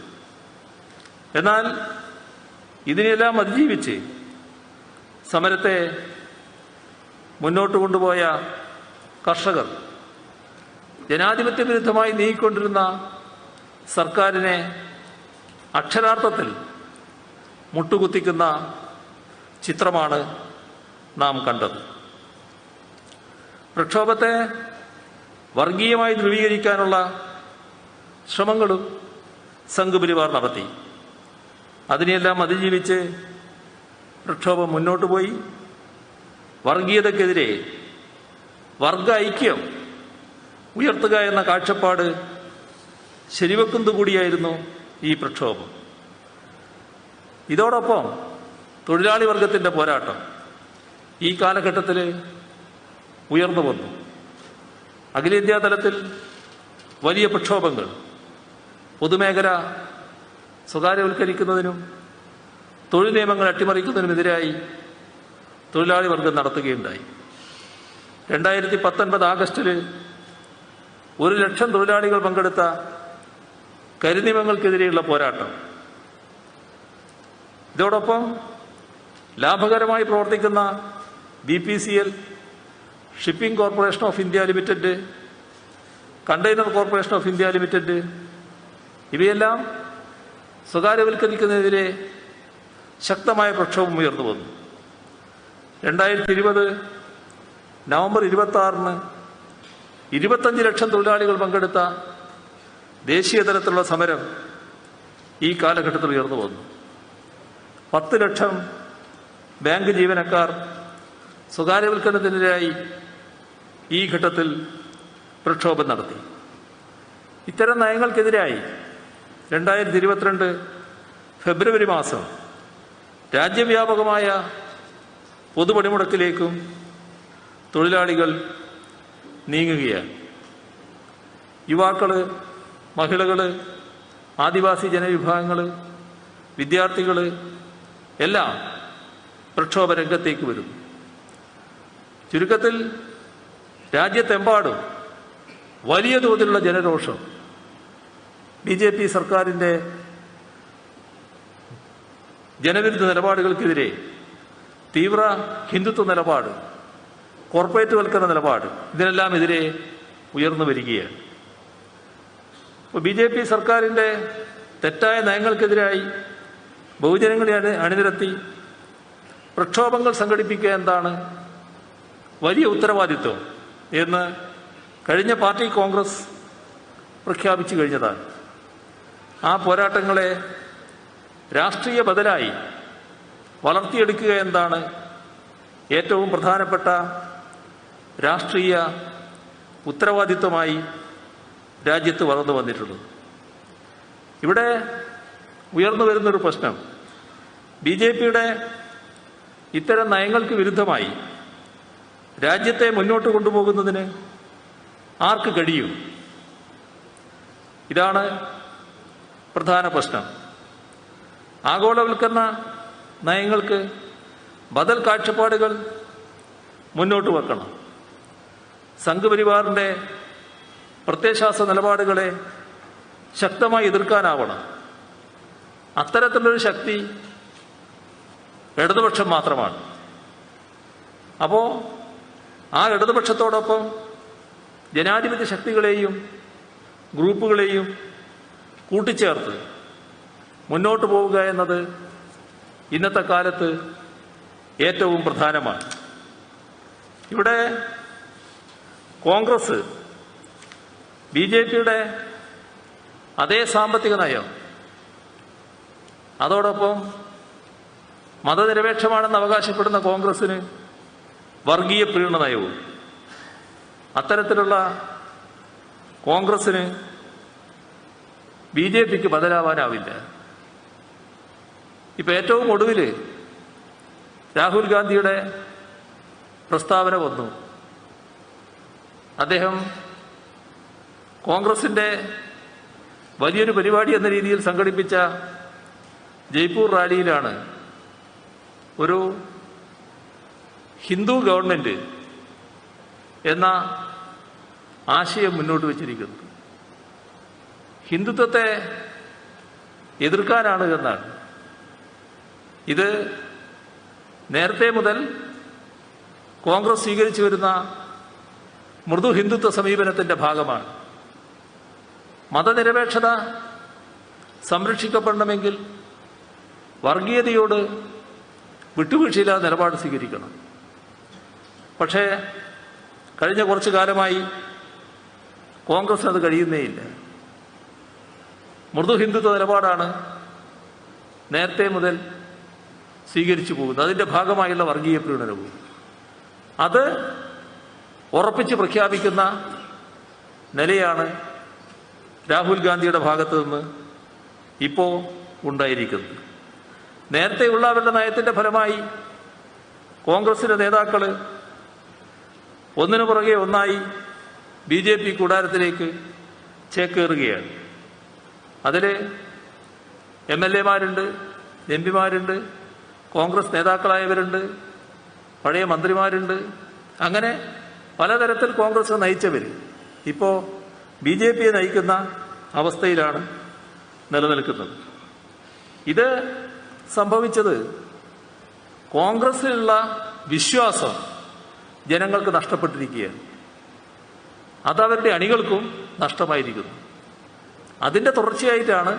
എന്നാൽ ഇതിനെല്ലാം അതിജീവിച്ച് സമരത്തെ മുന്നോട്ട് കൊണ്ടുപോയ കർഷകർ ജനാധിപത്യ വിരുദ്ധമായി നീങ്ങിക്കൊണ്ടിരുന്ന സർക്കാരിനെ അക്ഷരാർത്ഥത്തിൽ മുട്ടുകുത്തിക്കുന്ന ചിത്രമാണ് നാം കണ്ടത്. പ്രക്ഷോഭത്തെ വർഗീയമായി ധ്രുവീകരിക്കാനുള്ള ശ്രമങ്ങളും സംഘപരിവാർ നടത്തി. അതിനെല്ലാം അതിജീവിച്ച് പ്രക്ഷോഭം മുന്നോട്ട് പോയി. വർഗീയതയ്ക്കെതിരെ വർഗ ഐക്യം ഉയർത്തുക എന്ന കാഴ്ചപ്പാട് ശരിവെക്കുന്നത് കൂടിയായിരുന്നു ഈ പ്രക്ഷോഭം. ഇതോടൊപ്പം തൊഴിലാളി വർഗത്തിൻ്റെ പോരാട്ടം ഈ കാലഘട്ടത്തിൽ ഉയർന്നു വന്നു. അഖിലേന്ത്യാ തലത്തിൽ വലിയ പ്രക്ഷോഭങ്ങൾ പൊതുമേഖല സ്വകാര്യവൽക്കരിക്കുന്നതിനും തൊഴിൽ നിയമങ്ങൾ അട്ടിമറിക്കുന്നതിനുമെതിരായി തൊഴിലാളി വർഗം നടത്തുകയുണ്ടായി. 2019 ആഗസ്റ്റിൽ 1,00,000 തൊഴിലാളികൾ പങ്കെടുത്ത കരിനിയമങ്ങൾക്കെതിരെയുള്ള പോരാട്ടം. ഇതോടൊപ്പം ലാഭകരമായി പ്രവർത്തിക്കുന്ന BPCL, shipping corporation of India limited, container corporation of India limited, ഇവയെല്ലാം സ്വകാര്യവൽക്കരിക്കുന്നതിനെതിരെ ശക്തമായ പ്രക്ഷോഭം ഉയർന്നു വന്നു. 2020 നവംബർ 26-ന് 25 ലക്ഷം തൊഴിലാളികൾ പങ്കെടുത്ത ദേശീയ തലത്തിലുള്ള സമരം ഈ കാലഘട്ടത്തിൽ ഉയർന്നു വന്നു. 10 ലക്ഷം ബാങ്ക് ജീവനക്കാർ സ്വകാര്യവൽക്കരണത്തിനെതിരായി ഈ ഘട്ടത്തിൽ പ്രക്ഷോഭം നടത്തി. ഇത്തരം നയങ്ങൾക്കെതിരായി 2022 ഫെബ്രുവരി മാസം രാജ്യവ്യാപകമായ പൊതുപണിമുടക്കിലേക്കും തൊഴിലാളികൾ നീങ്ങുകയാണ്. യുവാക്കൾ, മഹിളകൾ, ആദിവാസി ജനവിഭാഗങ്ങൾ, വിദ്യാർത്ഥികൾ എല്ലാം പ്രക്ഷോഭ രംഗത്തേക്ക് വരുന്നു. ചുരുക്കത്തിൽ രാജ്യത്തെമ്പാടും വലിയ തോതിലുള്ള ജനരോഷം BJP സർക്കാരിൻ്റെ ജനവിരുദ്ധ നിലപാടുകൾക്കെതിരെ, തീവ്ര ഹിന്ദുത്വ നിലപാട്, കോർപ്പറേറ്റ് വൽക്കരണ നിലപാട്, ഇതിനെല്ലാം എതിരെ ഉയർന്നു വരികയാണ്. ഇപ്പോൾ BJP സർക്കാരിൻ്റെ തെറ്റായ നയങ്ങൾക്കെതിരായി ബഹുജനങ്ങളെ അണിനിരത്തി പ്രക്ഷോഭങ്ങൾ സംഘടിപ്പിക്കുക എന്താണ് വലിയ ഉത്തരവാദിത്വം എന്ന് കഴിഞ്ഞ പാർട്ടി കോൺഗ്രസ് പ്രഖ്യാപിച്ചു കഴിഞ്ഞതാണ്. ആ പോരാട്ടങ്ങളെ രാഷ്ട്രീയ ബദലായി വളർത്തിയെടുക്കുക എന്താണ് ഏറ്റവും പ്രധാനപ്പെട്ട രാഷ്ട്രീയ ഉത്തരവാദിത്വമായി രാജ്യത്ത് വളർന്നു വന്നിട്ടുള്ളത്. ഇവിടെ ഉയർന്നു വരുന്നൊരു പ്രശ്നം, BJPയുടെ ഇത്തരം നയങ്ങൾക്ക് വിരുദ്ധമായി രാജ്യത്തെ മുന്നോട്ട് കൊണ്ടുപോകുന്നതിന് ആർക്ക് കഴിയും? ഇതാണ് പ്രധാന പ്രശ്നം. ആഗോളവൽക്കരണ നയങ്ങൾക്ക് ബദൽ കാഴ്ചപ്പാടുകൾ മുന്നോട്ട് വെക്കണം. സംഘപരിവാറിൻ്റെ പ്രത്യയശാസ്ത്ര നിലപാടുകളെ ശക്തമായി എതിർക്കാനാവണം. അത്തരത്തിലൊരു ശക്തി ഇടതുപക്ഷം മാത്രമാണ്. അപ്പോൾ ആ ഇടതുപക്ഷത്തോടൊപ്പം ജനാധിപത്യ ശക്തികളെയും ഗ്രൂപ്പുകളെയും കൂട്ടിച്ചേർത്ത് മുന്നോട്ട് പോവുക എന്നത് ഇന്നത്തെ കാലത്ത് ഏറ്റവും പ്രധാനമാണ്. ഇവിടെ കോൺഗ്രസ് BJPയുടെ അതേ സാമ്പത്തിക നയം, അതോടൊപ്പം മതനിരപേക്ഷമാണെന്ന് അവകാശപ്പെടുന്ന കോൺഗ്രസിന് വർഗീയ പ്രീണന നയവും, അത്തരത്തിലുള്ള കോൺഗ്രസിന് BJPക്ക് ബദലാവാനാവില്ല. ഇപ്പം ഏറ്റവും ഒടുവിൽ രാഹുൽ ഗാന്ധിയുടെ പ്രസ്താവന വന്നു. അദ്ദേഹം കോൺഗ്രസിൻ്റെ വലിയൊരു പരിപാടി എന്ന രീതിയിൽ സംഘടിപ്പിച്ച ജയ്പൂർ റാലിയിലാണ് ഒരു ഹിന്ദു ഗവൺമെൻറ് എന്ന ആശയം മുന്നോട്ട് വച്ചിരിക്കുന്നത്. ഹിന്ദുത്വത്തെ എതിർക്കാനാണ് എന്നാണ്. ഇത് നേരത്തെ മുതൽ കോൺഗ്രസ് സ്വീകരിച്ചു വരുന്ന മൃദു ഹിന്ദുത്വ സമീപനത്തിൻ്റെ ഭാഗമാണ്. മതനിരപേക്ഷത സംരക്ഷിക്കപ്പെടണമെങ്കിൽ വർഗീയതയോട് വിട്ടുവീഴ്ചയില്ലാതെ നിലപാട് സ്വീകരിക്കണം. പക്ഷേ കഴിഞ്ഞ കുറച്ചു കാലമായി കോൺഗ്രസിന് അത് കഴിയുന്നേയില്ല. മൃദു ഹിന്ദുത്വ നിലപാടാണ് നേരത്തെ മുതൽ സ്വീകരിച്ചു പോകുന്നത്. അതിൻ്റെ ഭാഗമായുള്ള വർഗീയ പ്രീണനവും അത് ഉറപ്പിച്ച് പ്രഖ്യാപിക്കുന്ന നിലയാണ് രാഹുൽ ഗാന്ധിയുടെ ഭാഗത്തു നിന്ന് ഇപ്പോൾ ഉണ്ടായിരിക്കുന്നത്. നേരത്തെയുള്ള അവരുടെ നയത്തിൻ്റെ ഫലമായി കോൺഗ്രസിൻ്റെ നേതാക്കൾ ഒന്നിനു പുറകെ ഒന്നായി BJP കൂടാരത്തിലേക്ക് ചേക്കേറുകയാണ്. അതിൽ MLA-മാരുണ്ട്, MP-മാരുണ്ട്, കോൺഗ്രസ് നേതാക്കളായവരുണ്ട്, പഴയ മന്ത്രിമാരുണ്ട്. അങ്ങനെ പലതരത്തിൽ കോൺഗ്രസ് നയിച്ചവർ ഇപ്പോൾ BJP-യെ നയിക്കുന്ന അവസ്ഥയിലാണ് നിലനിൽക്കുന്നത്. ഇത് സംഭവിച്ചത് കോൺഗ്രസിലുള്ള വിശ്വാസം ജനങ്ങൾക്ക് നഷ്ടപ്പെട്ടിരിക്കുകയാണ്. അതവരുടെ അണികൾക്കും നഷ്ടമായിരിക്കുന്നു. അതിൻ്റെ തുടർച്ചയായിട്ടാണ്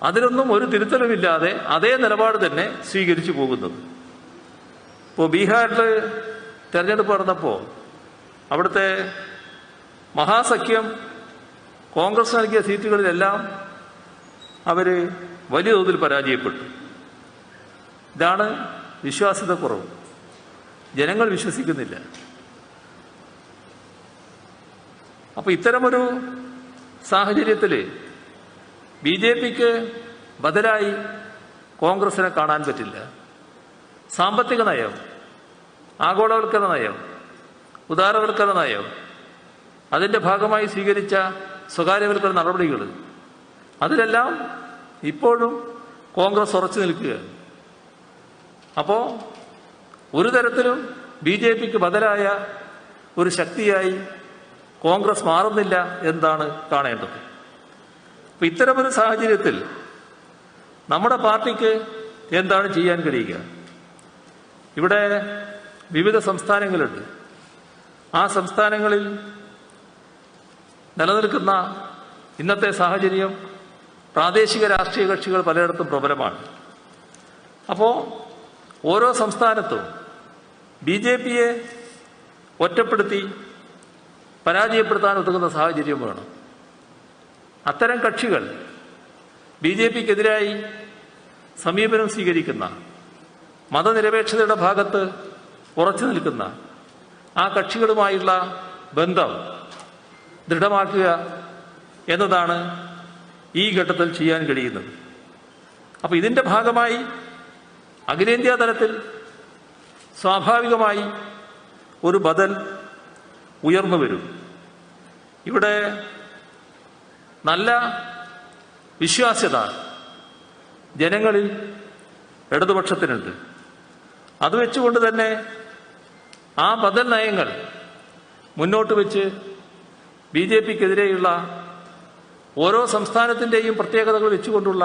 അതിനൊന്നും ഒരു തിരുത്തലുമില്ലാതെ അതേ നിലപാട് തന്നെ സ്വീകരിച്ചു പോകുന്നത്. ഇപ്പോൾ ബീഹാറിൽ തെരഞ്ഞെടുപ്പ് നടന്നപ്പോൾ അവിടുത്തെ മഹാസഖ്യം കോൺഗ്രസ് നൽകിയ സീറ്റുകളിലെല്ലാം അവർ വലിയ തോതിൽ പരാജയപ്പെട്ടു. ഇതാണ് വിശ്വാസ്യതക്കുറവ്. ജനങ്ങൾ വിശ്വസിക്കുന്നില്ല. അപ്പോൾ ഇത്തരമൊരു സാഹചര്യത്തിൽ BJP-ക്ക് ബദലായി കോൺഗ്രസിനെ കാണാൻ പറ്റില്ല. സാമ്പത്തിക നയം, ആഗോളവൽക്കരണ നയം, ഉദാരവൽക്കരണ നയം, അതിൻ്റെ ഭാഗമായി സ്വീകരിച്ച സ്വകാര്യവൽക്കരണ നടപടികൾ, അതിലെല്ലാം ഇപ്പോഴും കോൺഗ്രസ് ഉറച്ചു നിൽക്കുകയാണ്. അപ്പോൾ ഒരു തരത്തിലും BJP-ക്ക് ബദലായ ഒരു ശക്തിയായി കോൺഗ്രസ് മാറുന്നില്ല എന്നതാണ് കാണേണ്ടത്. അപ്പം ഇത്തരമൊരു സാഹചര്യത്തിൽ നമ്മുടെ പാർട്ടിക്ക് എന്താണ് ചെയ്യാൻ കഴിയുക? ഇവിടെ വിവിധ സംസ്ഥാനങ്ങളുണ്ട്. ആ സംസ്ഥാനങ്ങളിൽ നിലനിൽക്കുന്ന ഇന്നത്തെ സാഹചര്യം പ്രാദേശിക രാഷ്ട്രീയ കക്ഷികൾ പലയിടത്തും പ്രബലമാണ്. അപ്പോൾ ഓരോ സംസ്ഥാനത്തും BJP-യെ ഒറ്റപ്പെടുത്തി പരാജയപ്പെടുത്താൻ ഒതുങ്ങുന്ന സാഹചര്യം വേണം. അത്തരം കക്ഷികൾ BJP-ക്കെതിരായി സമീപനം സ്വീകരിക്കുന്ന, മതനിരപേക്ഷതയുടെ ഭാഗത്ത് ഉറച്ചു നിൽക്കുന്ന ആ കക്ഷികളുമായുള്ള ബന്ധം ദൃഢമാക്കുക എന്നതാണ് ഈ ഘട്ടത്തിൽ ചെയ്യാൻ കഴിയുന്നത്. അപ്പോൾ ഇതിൻ്റെ ഭാഗമായി അഖിലേന്ത്യാ തലത്തിൽ സ്വാഭാവികമായി ഒരു ബദൽ ഉയർന്നു വരും. ഇവിടെ നല്ല വിശ്വാസ്യത ജനങ്ങളിൽ ഇടതുപക്ഷത്തിനുണ്ട്. അത് വെച്ചുകൊണ്ട് തന്നെ ആ ബദൽ നയങ്ങൾ മുന്നോട്ട് വെച്ച് BJP-ക്കെതിരെയുള്ള ഓരോ സംസ്ഥാനത്തിൻ്റെയും പ്രത്യേകതകൾ വെച്ചുകൊണ്ടുള്ള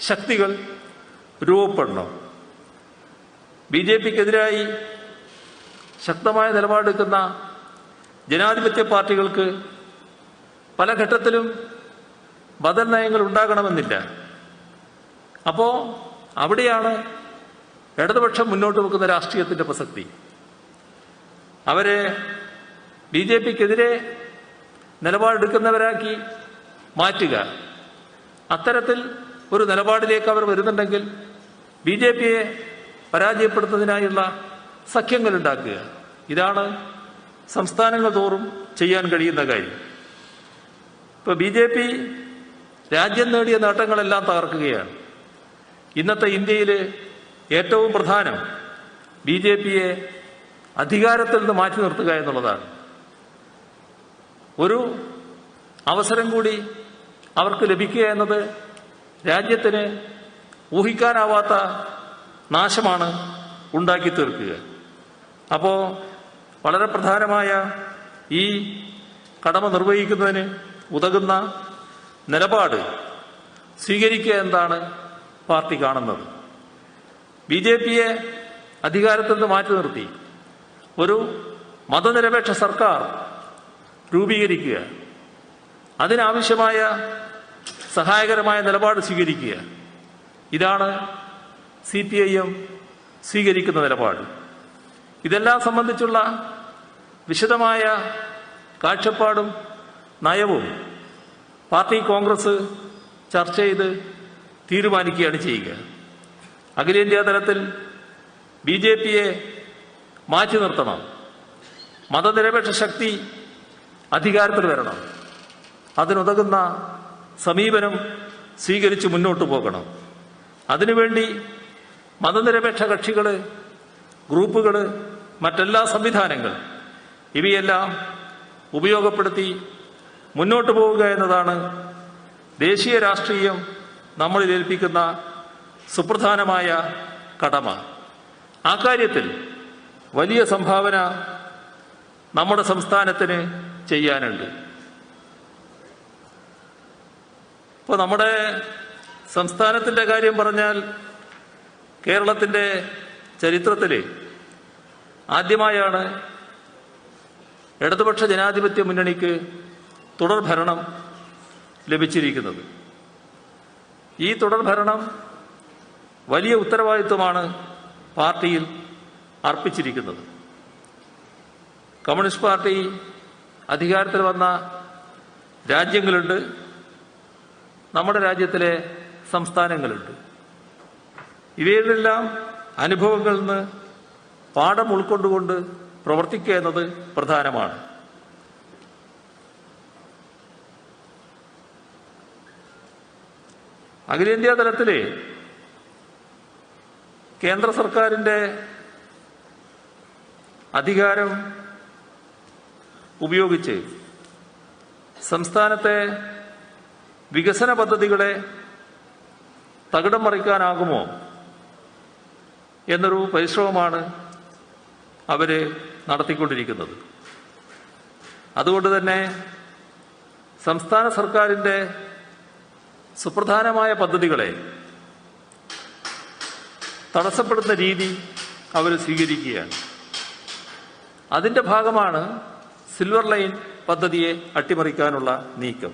ശക്തികൾ രൂപപ്പെടണം. BJP-ക്കെതിരായി ശക്തമായ നിലപാടെടുക്കുന്ന ജനാധിപത്യ പാർട്ടികൾക്ക് പല ഘട്ടത്തിലും ബദൽ നയങ്ങൾ ഉണ്ടാകണമെന്നില്ല. അപ്പോൾ അവിടെയാണ് ഇടതുപക്ഷം മുന്നോട്ട് വെക്കുന്ന രാഷ്ട്രീയത്തിൻ്റെ പ്രസക്തി. അവരെ BJP-ക്കെതിരെ നിലപാടെടുക്കുന്നവരാക്കി മാറ്റുക. അത്തരത്തിൽ ഒരു നിലപാടിലേക്ക് അവർ വരുന്നുണ്ടെങ്കിൽ BJP-യെ പരാജയപ്പെടുത്തുന്നതിനായുള്ള സഖ്യങ്ങൾ ഉണ്ടാക്കുക. ഇതാണ് സംസ്ഥാനങ്ങൾ തോറും ചെയ്യാൻ കഴിയുന്ന കാര്യം. ഇപ്പോൾ BJP രാജ്യം നേടിയ നേട്ടങ്ങളെല്ലാം തകർക്കുകയാണ്. ഇന്നത്തെ ഇന്ത്യയിൽ ഏറ്റവും പ്രധാനം BJP-യെ അധികാരത്തിൽ നിന്ന് മാറ്റി നിർത്തുക എന്നുള്ളതാണ്. ഒരു അവസരം കൂടി അവർക്ക് ലഭിക്കുക എന്നത് രാജ്യത്തിന് ഊഹിക്കാനാവാത്ത നാശമാണ് ഉണ്ടാക്കി തീർക്കുക. അപ്പോൾ വളരെ പ്രധാനമായ ഈ കടമ നിർവഹിക്കുന്നതിന് ഉതകുന്ന നിലപാട് സ്വീകരിക്കുക എന്നതാണ് പാർട്ടി കാണുന്നത്. BJP-യെ അധികാരത്തിൽ നിന്ന് മാറ്റി നിർത്തി ഒരു മതനിരപേക്ഷ സർക്കാർ രൂപീകരിക്കുക, അതിനാവശ്യമായ സഹായകരമായ നിലപാട് സ്വീകരിക്കുക. ഇതാണ് CPIM സ്വീകരിക്കുന്ന നിലപാട്. ഇതെല്ലാം സംബന്ധിച്ചുള്ള വിശദമായ കാഴ്ചപ്പാടും നയവും പാർട്ടി കോൺഗ്രസ് ചർച്ച ചെയ്ത് തീരുമാനിക്കുകയാണ് ചെയ്യുക. അഖിലേന്ത്യാ തലത്തിൽ BJP-യെ മാറ്റി നിർത്തണം, മതനിരപേക്ഷ ശക്തി അധികാരത്തിൽ വരണം. അതിനുതകുന്ന സമീപനം സ്വീകരിച്ച് മുന്നോട്ട് പോകണം. അതിനുവേണ്ടി മതനിരപേക്ഷ കക്ഷികൾ, ഗ്രൂപ്പുകൾ, മറ്റെല്ലാ സംവിധാനങ്ങൾ ഇവയെല്ലാം ഉപയോഗപ്പെടുത്തി മുന്നോട്ട് പോവുക എന്നതാണ് ദേശീയ രാഷ്ട്രീയം നമ്മളിൽ ഏൽപ്പിക്കുന്ന സുപ്രധാനമായ കടമ. ആ കാര്യത്തിൽ വലിയ സംഭാവന നമ്മുടെ സംസ്ഥാനത്തിന് ചെയ്യാനുണ്ട്. ഇപ്പോൾ നമ്മുടെ സംസ്ഥാനത്തിൻ്റെ കാര്യം പറഞ്ഞാൽ കേരളത്തിൻ്റെ ചരിത്രത്തിൽ ആദ്യമായാണ് ഇടതുപക്ഷ ജനാധിപത്യ മുന്നണിക്ക് തുടർഭരണം ലഭിച്ചിരിക്കുന്നത്. ഈ തുടർഭരണം വലിയ ഉത്തരവാദിത്വമാണ് പാർട്ടിയിൽ അർപ്പിച്ചിരിക്കുന്നത്. കമ്മ്യൂണിസ്റ്റ് പാർട്ടി അധികാരത്തിൽ വന്ന രാജ്യങ്ങളുണ്ട്, നമ്മുടെ രാജ്യത്തിലെ സംസ്ഥാനങ്ങളുണ്ട്. ഇവയിലെല്ലാം അനുഭവങ്ങളിൽ നിന്ന് പാഠം ഉൾക്കൊണ്ടുകൊണ്ട് പ്രവർത്തിക്കുക എന്നത് പ്രധാനമാണ്. അഖിലേന്ത്യാ തലത്തിൽ കേന്ദ്ര സർക്കാരിൻ്റെ അധികാരം ഉപയോഗിച്ച് സംസ്ഥാനത്തെ വികസന പദ്ധതികളെ തകിടം മറിക്കാനാകുമോ എന്നൊരു പരിശ്രമമാണ് അവർ നടത്തിക്കൊണ്ടിരിക്കുന്നത്. അതുകൊണ്ട് തന്നെ സംസ്ഥാന സർക്കാരിൻ്റെ സുപ്രധാനമായ പദ്ധതികളെ തടസ്സപ്പെടുന്ന രീതി അവർ സ്വീകരിക്കുകയാണ്. അതിൻ്റെ ഭാഗമാണ് സിൽവർ ലൈൻ പദ്ധതിയെ അട്ടിമറിക്കാനുള്ള നീക്കം.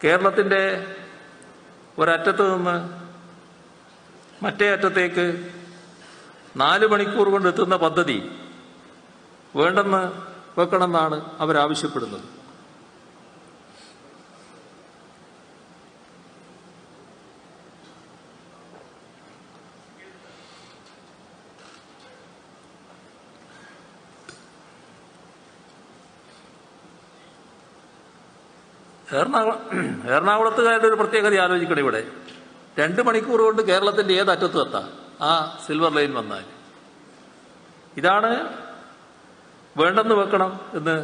കേരളത്തിൻ്റെ ഒരറ്റത്ത് നിന്ന് മറ്റേ അറ്റത്തേക്ക് 4 മണിക്കൂർ കൊണ്ട് എത്തുന്ന പദ്ധതി വേണ്ടെന്ന് വെക്കണമെന്നാണ് അവരാവശ്യപ്പെടുന്നത്. എറണാകുളത്തുകാരുടെ ഒരു പ്രത്യേകത ആലോചിക്കണം. ഇവിടെ 2 മണിക്കൂർ കൊണ്ട് കേരളത്തിന്റെ ഏത് അറ്റത്തും എത്താം ആ സിൽവർ ലൈൻ വന്നാൽ. ഇതാണ് വേണ്ടെന്ന് വെക്കണം എന്ന്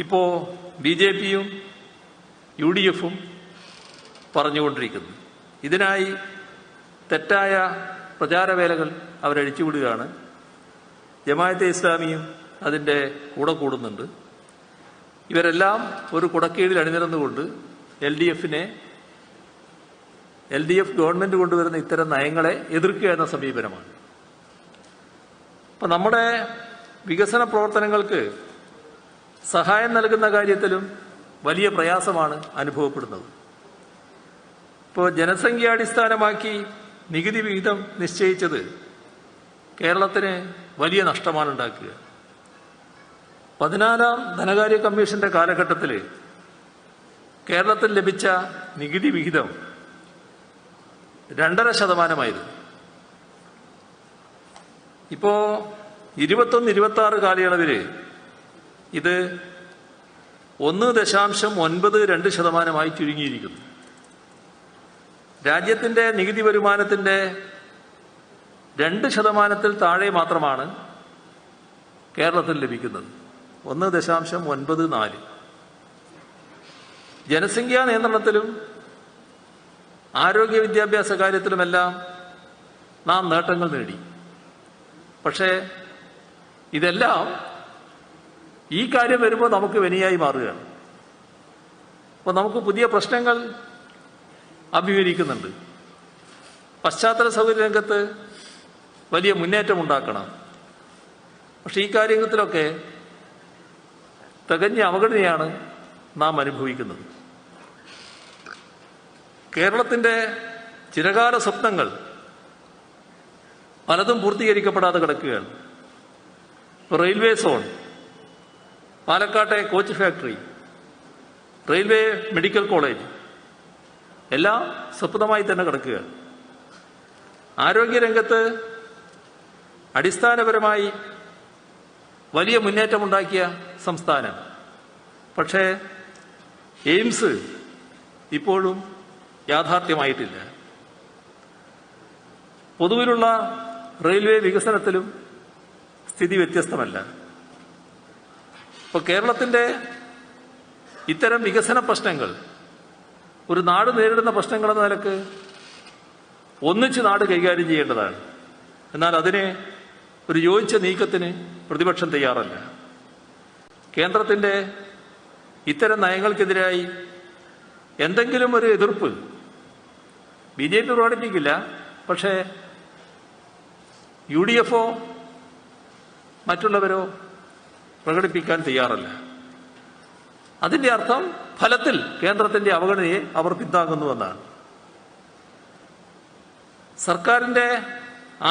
ഇപ്പോ BJPയും UDFും പറഞ്ഞുകൊണ്ടിരിക്കുന്നു. ഇതിനായി തെറ്റായ പ്രചാരവേലകൾ അവരഴിച്ചുവിടുകയാണ്. ജമാഅത്തെ ഇസ്ലാമിയും അതിൻ്റെ കൂടെ കൂടുന്നുണ്ട്. ഇവരെല്ലാം ഒരു കുടക്കീഴിൽ അണിനിരന്നുകൊണ്ട് LDF ഗവൺമെന്റ് കൊണ്ടുവരുന്ന ഇത്തരം നയങ്ങളെ എതിർക്കുക എന്ന സമീപനമാണ്. അപ്പം നമ്മുടെ വികസന പ്രവർത്തനങ്ങൾക്ക് സഹായം നൽകുന്ന കാര്യത്തിലും വലിയ പ്രയാസമാണ് അനുഭവപ്പെടുന്നത്. ഇപ്പോൾ ജനസംഖ്യാടിസ്ഥാനമാക്കി നികുതി വിഹിതം നിശ്ചയിച്ചത് കേരളത്തിന് വലിയ നഷ്ടമാണ് ഉണ്ടാക്കുക. 14ാം ധനകാര്യ കമ്മീഷന്റെ കാലഘട്ടത്തിൽ കേരളത്തിൽ ലഭിച്ച നികുതി വിഹിതം 2.5%. ഇപ്പോ 21-26 കാലയളവിൽ ഇത് 1.92% ചുരുങ്ങിയിരിക്കുന്നു. രാജ്യത്തിന്റെ നികുതി വരുമാനത്തിന്റെ 2% താഴെ മാത്രമാണ് കേരളത്തിൽ ലഭിക്കുന്നത്. 1.94. ജനസംഖ്യാ നിയന്ത്രണത്തിലും ആരോഗ്യ വിദ്യാഭ്യാസ കാര്യത്തിലുമെല്ലാം നാം നേട്ടങ്ങൾ നേടി. പക്ഷേ ഇതെല്ലാം ഈ കാര്യം വരുമ്പോൾ നമുക്ക് വിനയായി മാറുകയാണ്. അപ്പോൾ നമുക്ക് പുതിയ പ്രശ്നങ്ങൾ അഭിമുഖീകരിക്കുന്നുണ്ട്. പശ്ചാത്തല സൗകര്യ രംഗത്ത് വലിയ മുന്നേറ്റം ഉണ്ടാക്കണം. പക്ഷെ ഈ കാര്യത്തിലൊക്കെ തികഞ്ഞ അവഗണനയാണ് നാം അനുഭവിക്കുന്നത്. കേരളത്തിന്റെ ചിരകാല സ്വപ്നങ്ങൾ പലതും പൂർത്തീകരിക്കപ്പെടാതെ കിടക്കുകയാണ്. റെയിൽവേ സോൺ, പാലക്കാട്ടെ coach factory, railway medical college എല്ലാം സ്വപ്നമായി തന്നെ കിടക്കുകയാണ്. ആരോഗ്യരംഗത്ത് അടിസ്ഥാനപരമായി വലിയ മുന്നേറ്റമുണ്ടാക്കിയ സംസ്ഥാനം. പക്ഷേ എയിംസ് ഇപ്പോഴും യാഥാർത്ഥ്യമായിട്ടില്ല. പൊതുവിലുള്ള റെയിൽവേ വികസനത്തിലും സ്ഥിതി വ്യത്യസ്തമല്ല. ഇപ്പോൾ കേരളത്തിൻ്റെ ഇത്തരം വികസന പ്രശ്നങ്ങൾ ഒരു നാട് നേരിടുന്ന പ്രശ്നങ്ങളെന്ന നിലക്ക് ഒന്നിച്ച് നാട് കൈകാര്യം ചെയ്യേണ്ടതാണ്. എന്നാൽ അതിനെ ഒരു യോജിച്ച നീക്കത്തിന് പ്രതിപക്ഷം തയ്യാറല്ല. കേന്ദ്രത്തിൻ്റെ ഇത്തരം നയങ്ങൾക്കെതിരായി എന്തെങ്കിലും ഒരു എതിർപ്പ് BJP പ്രകടിപ്പിക്കില്ല. പക്ഷേ UDFO മറ്റുള്ളവരോ പ്രകടിപ്പിക്കാൻ തയ്യാറല്ല. അതിന്റെ അർത്ഥം ഫലത്തിൽ കേന്ദ്രത്തിന്റെ അവഗണനയെ അവർ പിന്താങ്ങുന്നുവെന്നാണ്. സർക്കാരിന്റെ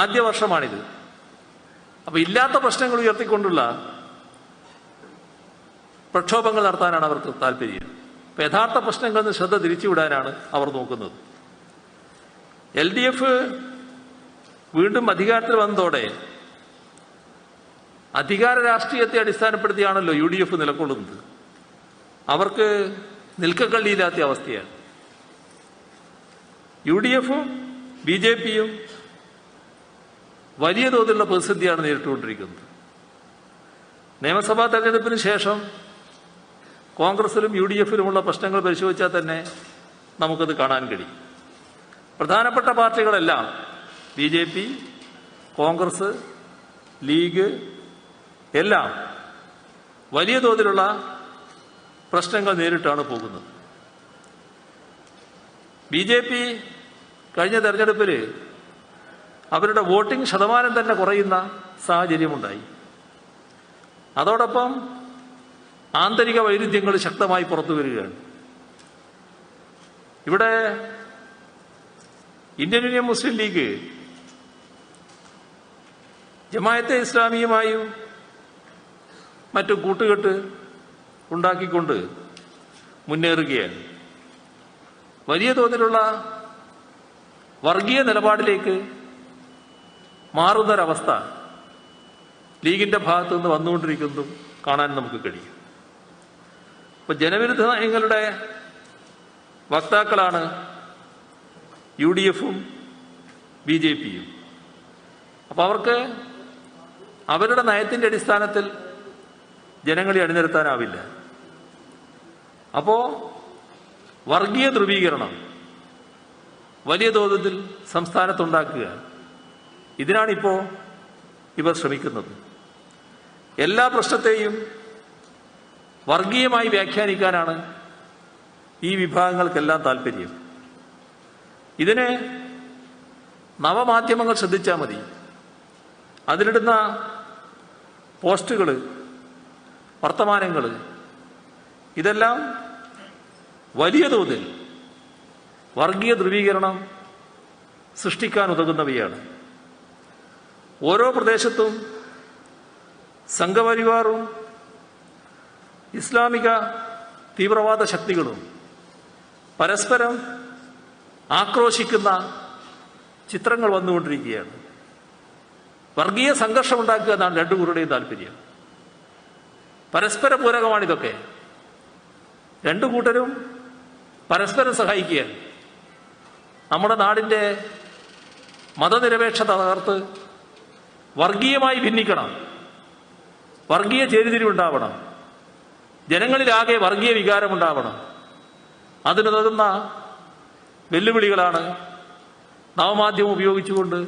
ആദ്യ വർഷമാണിത്. അപ്പൊ ഇല്ലാത്ത പ്രശ്നങ്ങൾ ഉയർത്തിക്കൊണ്ടുള്ള പ്രക്ഷോഭങ്ങൾ നടത്താനാണ് അവർക്ക് താല്പര്യം. അപ്പൊ യഥാർത്ഥ പ്രശ്നങ്ങളിൽ നിന്ന് ശ്രദ്ധ തിരിച്ചുവിടാനാണ് അവർ നോക്കുന്നത്. LDF വീണ്ടും അധികാരത്തിൽ വന്നതോടെ അധികാര രാഷ്ട്രീയത്തെ അടിസ്ഥാനപ്പെടുത്തിയാണല്ലോ UDF നിലകൊള്ളുന്നത്. അവർക്ക് നിൽക്കക്കള്ളിയില്ലാത്ത അവസ്ഥയാണ്. UDFും BJPയും വലിയ തോതിലുള്ള പ്രതിസന്ധിയാണ് നേരിട്ടുകൊണ്ടിരിക്കുന്നത്. നിയമസഭാ തെരഞ്ഞെടുപ്പിന് ശേഷം കോൺഗ്രസിലും UDFിലുമുള്ള പ്രശ്നങ്ങൾ പരിശോധിച്ചാൽ തന്നെ നമുക്കത് കാണാൻ കഴിയും. പ്രധാനപ്പെട്ട പാർട്ടികളെല്ലാം BJP, കോൺഗ്രസ്, ലീഗ് എല്ലാം വലിയ തോതിലുള്ള പ്രശ്നങ്ങൾ നേരിട്ടാണ് പോകുന്നത്. BJP കഴിഞ്ഞ തെരഞ്ഞെടുപ്പിൽ അവരുടെ വോട്ടിംഗ് ശതമാനം തന്നെ കുറയുന്ന സാഹചര്യമുണ്ടായി. അതോടൊപ്പം ആന്തരിക വൈരുദ്ധ്യങ്ങൾ ശക്തമായി പുറത്തു വരികയാണ്. ഇവിടെ ഇന്ത്യൻ യൂണിയൻ മുസ്ലിം ലീഗ് ജമാഅത്തെ ഇസ്ലാമിയുമായും മറ്റു കൂട്ടുകെട്ട് ഉണ്ടാക്കിക്കൊണ്ട് മുന്നേറുകയാണ്. വലിയ തോതിലുള്ള വർഗീയ നിലപാടിലേക്ക് മാറുന്നൊരവസ്ഥ ലീഗിന്റെ ഭാഗത്തു നിന്ന് വന്നുകൊണ്ടിരിക്കുന്നതും കാണാൻ നമുക്ക് കഴിയും. ഇപ്പൊ ജനവിരുദ്ധ നയങ്ങളുടെ വക്താക്കളാണ് UDFും BJPയും. അപ്പൊ അവർക്ക് അവരുടെ നയത്തിന്റെ അടിസ്ഥാനത്തിൽ ജനങ്ങളെ അണിനിരത്താനാവില്ല. അപ്പോ വർഗീയ ധ്രുവീകരണം വലിയ തോതിൽ സംസ്ഥാനത്തുണ്ടാക്കുക, ഇതിനാണിപ്പോ ഇവർ ശ്രമിക്കുന്നത്. എല്ലാ പ്രശ്നത്തെയും വർഗീയമായി വ്യാഖ്യാനിക്കാനാണ് ഈ വിഭാഗങ്ങൾക്കെല്ലാം താല്പര്യം. ഇതിന് നവമാധ്യമങ്ങൾ ശ്രദ്ധിച്ചാൽ മതി. അതിലിടുന്ന പോസ്റ്റുകൾ, വർത്തമാനങ്ങൾ ഇതെല്ലാം വലിയ തോതിൽ വർഗീയ ധ്രുവീകരണം സൃഷ്ടിക്കാൻ ഉതകുന്നവയാണ്. ഓരോ പ്രദേശത്തും സംഘപരിവാറും ഇസ്ലാമിക തീവ്രവാദ ശക്തികളും പരസ്പരം ആക്രോശിക്കുന്ന ചിത്രങ്ങൾ വന്നുകൊണ്ടിരിക്കുകയാണ്. വർഗീയ സംഘർഷം ഉണ്ടാക്കുക എന്നാണ് രണ്ടു കൂട്ടരുടെയും താല്പര്യം. പരസ്പര പൂരകമാണിതൊക്കെ. രണ്ടു കൂട്ടരും പരസ്പരം സഹായിക്കുകയാണ്. നമ്മുടെ നാടിന്റെ മതനിരപേക്ഷത തകർത്ത് വർഗീയമായി ഭിന്നിക്കണം, വർഗീയ ചേരിതിരിവുണ്ടാവണം, ജനങ്ങളിലാകെ വർഗീയ വികാരമുണ്ടാവണം. അതിനുതകുന്ന വെല്ലുവിളികളാണ് നവമാധ്യമം ഉപയോഗിച്ചുകൊണ്ട്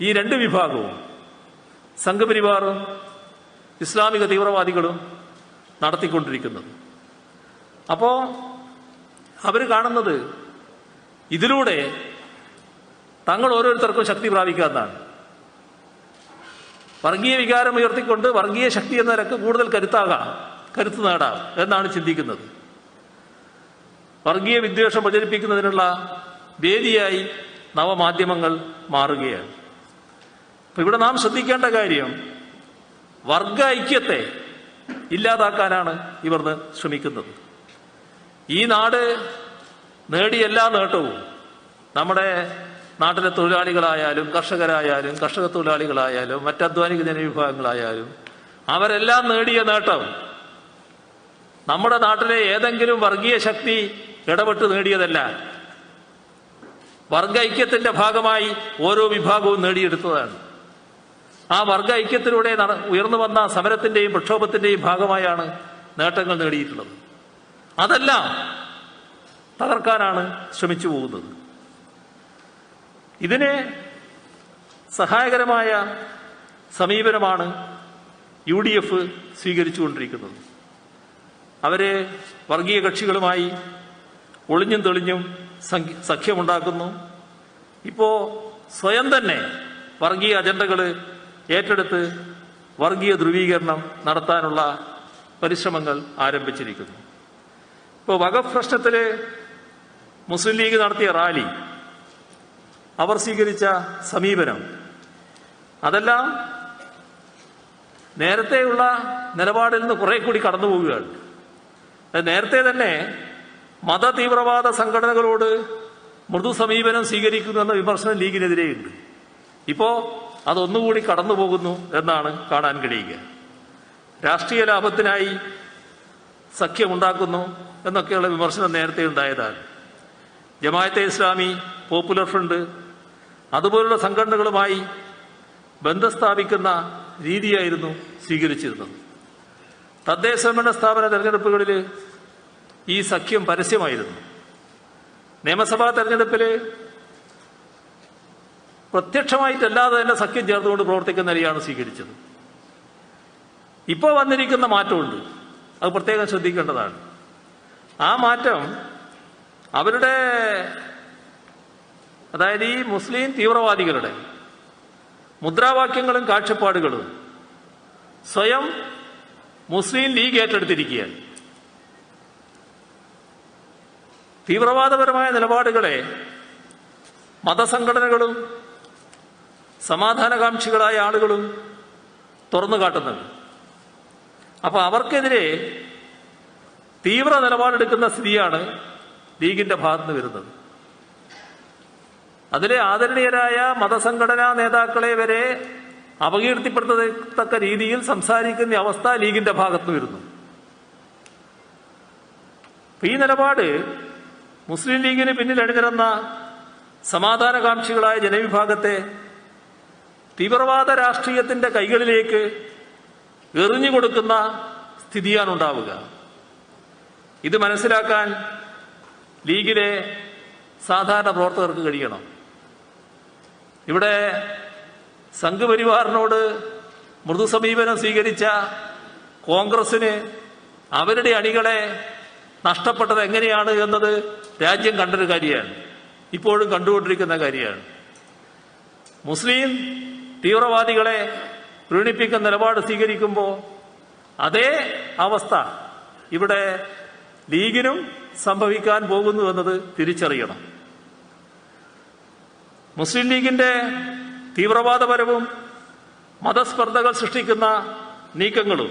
ഈ രണ്ട് വിഭാഗവും, സംഘപരിവാറും ഇസ്ലാമിക തീവ്രവാദികളും നടത്തിക്കൊണ്ടിരിക്കുന്നത്. അപ്പോ അവർ കാണുന്നത് ഇതിലൂടെ തങ്ങൾ ഓരോരുത്തർക്കും ശക്തി പ്രാപിക്കാമെന്നാണ്. വർഗീയ വികാരം ഉയർത്തിക്കൊണ്ട് വർഗീയ ശക്തി എന്ന നിലക്ക് കൂടുതൽ കരുത്ത് നേടാം എന്നാണ് ചിന്തിക്കുന്നത്. വർഗീയ വിദ്വേഷം പ്രചരിപ്പിക്കുന്നതിനുള്ള വേദിയായി നവമാധ്യമങ്ങൾ മാറുകയാണ്. അപ്പൊ ഇവിടെ നാം ശ്രദ്ധിക്കേണ്ട കാര്യം, വർഗ ഐക്യത്തെ ഇല്ലാതാക്കാനാണ് ഇവർ ശ്രമിക്കുന്നത്. ഈ നാട് നേടിയ എല്ലാ നേട്ടവും നമ്മുടെ നാട്ടിലെ തൊഴിലാളികളായാലും കർഷകരായാലും കർഷക തൊഴിലാളികളായാലും മറ്റധ്വാനിക ജനവിഭാഗങ്ങളായാലും അവരെല്ലാം നേടിയ നേട്ടം നമ്മുടെ നാട്ടിലെ ഏതെങ്കിലും വർഗീയ ശക്തി ഇടപെട്ട് നേടിയതല്ല. വർഗ ഐക്യത്തിന്റെ ഭാഗമായി ഓരോ വിഭാഗവും നേടിയെടുത്തതാണ്. ആ വർഗ ഐക്യത്തിലൂടെ ഉയർന്നു വന്ന സമരത്തിന്റെയും പ്രക്ഷോഭത്തിന്റെയും ഭാഗമായാണ് നേട്ടങ്ങൾ നേടിയിട്ടുള്ളത്. അതെല്ലാം തകർക്കാനാണ് ശ്രമിച്ചു പോകുന്നത്. ഇതിന് സഹായകരമായ സമീപനമാണ് UDF സ്വീകരിച്ചുകൊണ്ടിരിക്കുന്നത്. അവര് വർഗീയ കക്ഷികളുമായി ഒളിഞ്ഞും തെളിഞ്ഞും സഖ്യമുണ്ടാക്കുന്നു. ഇപ്പോ സ്വയം തന്നെ വർഗീയ അജണ്ടകൾ ഏറ്റെടുത്ത് വർഗീയ ധ്രുവീകരണം നടത്താനുള്ള പരിശ്രമങ്ങൾ ആരംഭിച്ചിരിക്കുന്നു. ഇപ്പോൾ വഖഫ് പ്രശ്നത്തിൽ മുസ്ലിം ലീഗ് നടത്തിയ റാലി, അവർ സ്വീകരിച്ച സമീപനം, അതെല്ലാം നേരത്തെയുള്ള നിലപാടിൽ നിന്ന് കുറെ കൂടി കടന്നു പോവുകയാണ്. നേരത്തെ തന്നെ മത തീവ്രവാദ സംഘടനകളോട് മൃദു സമീപനം സ്വീകരിക്കുന്നു എന്ന വിമർശനം ലീഗിനെതിരെയുണ്ട്. ഇപ്പോ അതൊന്നുകൂടി കടന്നു പോകുന്നു എന്നാണ് കാണാൻ കഴിയുക. രാഷ്ട്രീയ ലാഭത്തിനായി സഖ്യമുണ്ടാക്കുന്നു എന്നൊക്കെയുള്ള വിമർശനം നേരത്തെ ഉണ്ടായതാണ്. ജമാഅത്തെ ഇസ്ലാമി, പോപ്പുലർ ഫ്രണ്ട് അതുപോലുള്ള സംഘടനകളുമായി ബന്ധം സ്ഥാപിക്കുന്ന രീതിയായിരുന്നു സ്വീകരിച്ചിരുന്നത്. തദ്ദേശ ഭരണ സ്ഥാപന തെരഞ്ഞെടുപ്പുകളിൽ ഈ സഖ്യം പരസ്യമായിരുന്നു. നിയമസഭാ തെരഞ്ഞെടുപ്പിൽ പ്രത്യക്ഷമായിട്ടല്ലാതെ തന്നെ സഖ്യം ചേർന്നുകൊണ്ട് പ്രവർത്തിക്കുന്ന നിലയാണ് സ്വീകരിച്ചത്. ഇപ്പോൾ വന്നിരിക്കുന്ന മാറ്റമുണ്ട്, അത് പ്രത്യേകം ശ്രദ്ധിക്കേണ്ടതാണ്. ആ മാറ്റം അവരുടെ, അതായത് ഈ മുസ്ലിം തീവ്രവാദികളുടെ മുദ്രാവാക്യങ്ങളും കാഴ്ചപ്പാടുകളും സ്വയം മുസ്ലിം ലീഗ് ഏറ്റെടുത്തിരിക്കുകയാണ്. തീവ്രവാദപരമായ നിലപാടുകളെ മതസംഘടനകളും സമാധാനകാംക്ഷികളായ ആളുകളും തുറന്നു കാട്ടുന്നുണ്ട്. അപ്പൊ അവർക്കെതിരെ തീവ്ര നിലപാടെടുക്കുന്ന സ്ഥിതിയാണ് ലീഗിന്റെ ഭാഗത്തുനിന്ന് വരുന്നത്. അതിലെ ആദരണീയരായ മതസംഘടനാ നേതാക്കളെ വരെ അപകീർത്തിപ്പെടുത്തത്തക്ക രീതിയിൽ സംസാരിക്കുന്ന അവസ്ഥ ലീഗിന്റെ ഭാഗത്ത് വരുന്നു. ഈ നിലപാട് മുസ്ലിം ലീഗിന് പിന്നിൽ അണിനിരന്ന സമാധാനകാംക്ഷികളായ ജനവിഭാഗത്തെ തീവ്രവാദ രാഷ്ട്രീയത്തിന്റെ കൈകളിലേക്ക് എറിഞ്ഞുകൊടുക്കുന്ന സ്ഥിതിയാണ് ഉണ്ടാവുക. ഇത് മനസ്സിലാക്കാൻ ലീഗിലെ സാധാരണ പ്രവർത്തകർക്ക് കഴിയണം. ഇവിടെ സംഘപരിവാറിനോട് മൃദു സമീപനം സ്വീകരിച്ച കോൺഗ്രസിന് അവരുടെ അണികളെ നഷ്ടപ്പെട്ടത് എങ്ങനെയാണ് എന്നത് രാജ്യം കണ്ടൊരു കാര്യമാണ്, ഇപ്പോഴും കണ്ടുകൊണ്ടിരിക്കുന്ന കാര്യമാണ്. മുസ്ലിം തീവ്രവാദികളെ പ്രീണിപ്പിക്കുന്ന നിലപാട് സ്വീകരിക്കുമ്പോൾ അതേ അവസ്ഥ ഇവിടെ ലീഗിനും സംഭവിക്കാൻ പോകുന്നു എന്നത് തിരിച്ചറിയണം. മുസ്ലിം ലീഗിന്റെ തീവ്രവാദപരവും മതസ്പർദ്ധകൾ സൃഷ്ടിക്കുന്ന നീക്കങ്ങളും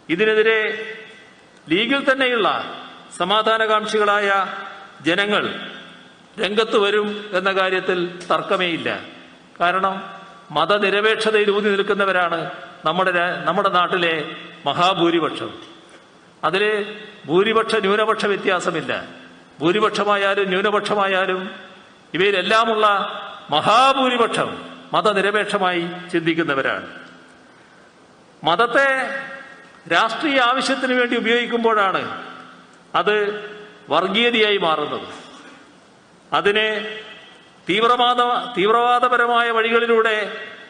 ഇതിനെതിരെ ലീഗിൽ തന്നെയുള്ള സമാധാനകാംക്ഷികളായ ജനങ്ങൾ രംഗത്ത് വരും എന്ന കാര്യത്തിൽ തർക്കമേയില്ല. കാരണം മതനിരപേക്ഷതയിൽ ഊന്നി നിൽക്കുന്നവരാണ് നമ്മുടെ നാട്ടിലെ മഹാഭൂരിപക്ഷം. അതിൽ ഭൂരിപക്ഷ ന്യൂനപക്ഷ വ്യത്യാസമില്ല. ഭൂരിപക്ഷമായാലും ന്യൂനപക്ഷമായാലും ഇവയിലെല്ലാമുള്ള മഹാഭൂരിപക്ഷം മതനിരപേക്ഷമായി ചിന്തിക്കുന്നവരാണ്. മതത്തെ രാഷ്ട്രീയ ആവശ്യത്തിന് വേണ്ടി ഉപയോഗിക്കുമ്പോഴാണ് അത് വർഗീയതയായി മാറുന്നത്. അതിനെ തീവ്രവാദപരമായ വഴികളിലൂടെ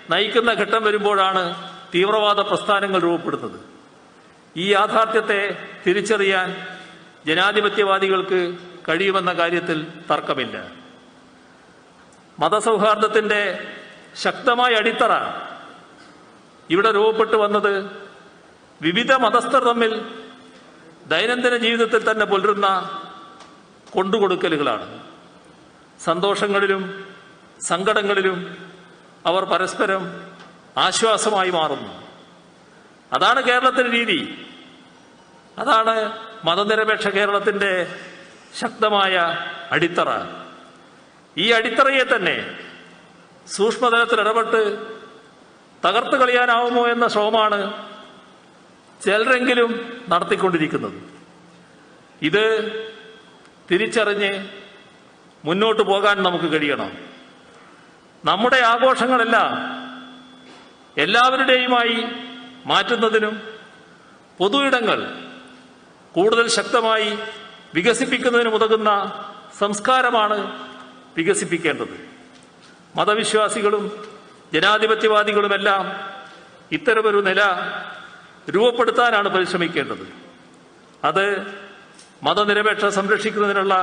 നയിക്കുന്ന ഘട്ടം വരുമ്പോഴാണ് തീവ്രവാദ പ്രസ്ഥാനങ്ങൾ രൂപപ്പെടുന്നത്. ഈ യാഥാർത്ഥ്യത്തെ തിരിച്ചറിയാൻ ജനാധിപത്യവാദികൾക്ക് കഴിയുമെന്ന കാര്യത്തിൽ തർക്കമില്ല. മതസൗഹാർദ്ദത്തിന്റെ ശക്തമായ അടിത്തറ ഇവിടെ രൂപപ്പെട്ടു വന്നത് വിവിധ മതസ്ഥർ തമ്മിൽ ദൈനംദിന ജീവിതത്തിൽ തന്നെ പുലരുന്ന കൊണ്ടുകൊടുക്കലുകളാണ്. സന്തോഷങ്ങളിലും സങ്കടങ്ങളിലും അവർ പരസ്പരം ആശ്വാസമായി മാറുന്നു. അതാണ് കേരളത്തിന്റെ രീതി. അതാണ് മതനിരപേക്ഷ കേരളത്തിന്റെ ശക്തമായ അടിത്തറ. ഈ അടിത്തറയെ തന്നെ സൂക്ഷ്മതലത്തിൽ ഇടപെട്ട് തകർത്ത് കളയാനാവുമോ എന്ന ശ്രമമാണ് ചിലരെങ്കിലും നടത്തിക്കൊണ്ടിരിക്കുന്നത്. ഇത് തിരിച്ചറിഞ്ഞ് മുന്നോട്ട് പോകാൻ നമുക്ക് കഴിയണം. നമ്മുടെ ആഘോഷങ്ങളെല്ലാം എല്ലാവരുടെയുമായി മാറ്റുന്നതിനും പൊതു ഇടങ്ങൾ കൂടുതൽ ശക്തമായി വികസിപ്പിക്കുന്നതിനും ഉതകുന്ന സംസ്കാരമാണ് വികസിപ്പിക്കേണ്ടത്. മതവിശ്വാസികളും ജനാധിപത്യവാദികളുമെല്ലാം ഇത്തരമൊരു നില രൂപപ്പെടുത്താനാണ് പരിശ്രമിക്കേണ്ടത്. അത് മതനിരപേക്ഷത സംരക്ഷിക്കുന്നതിനുള്ള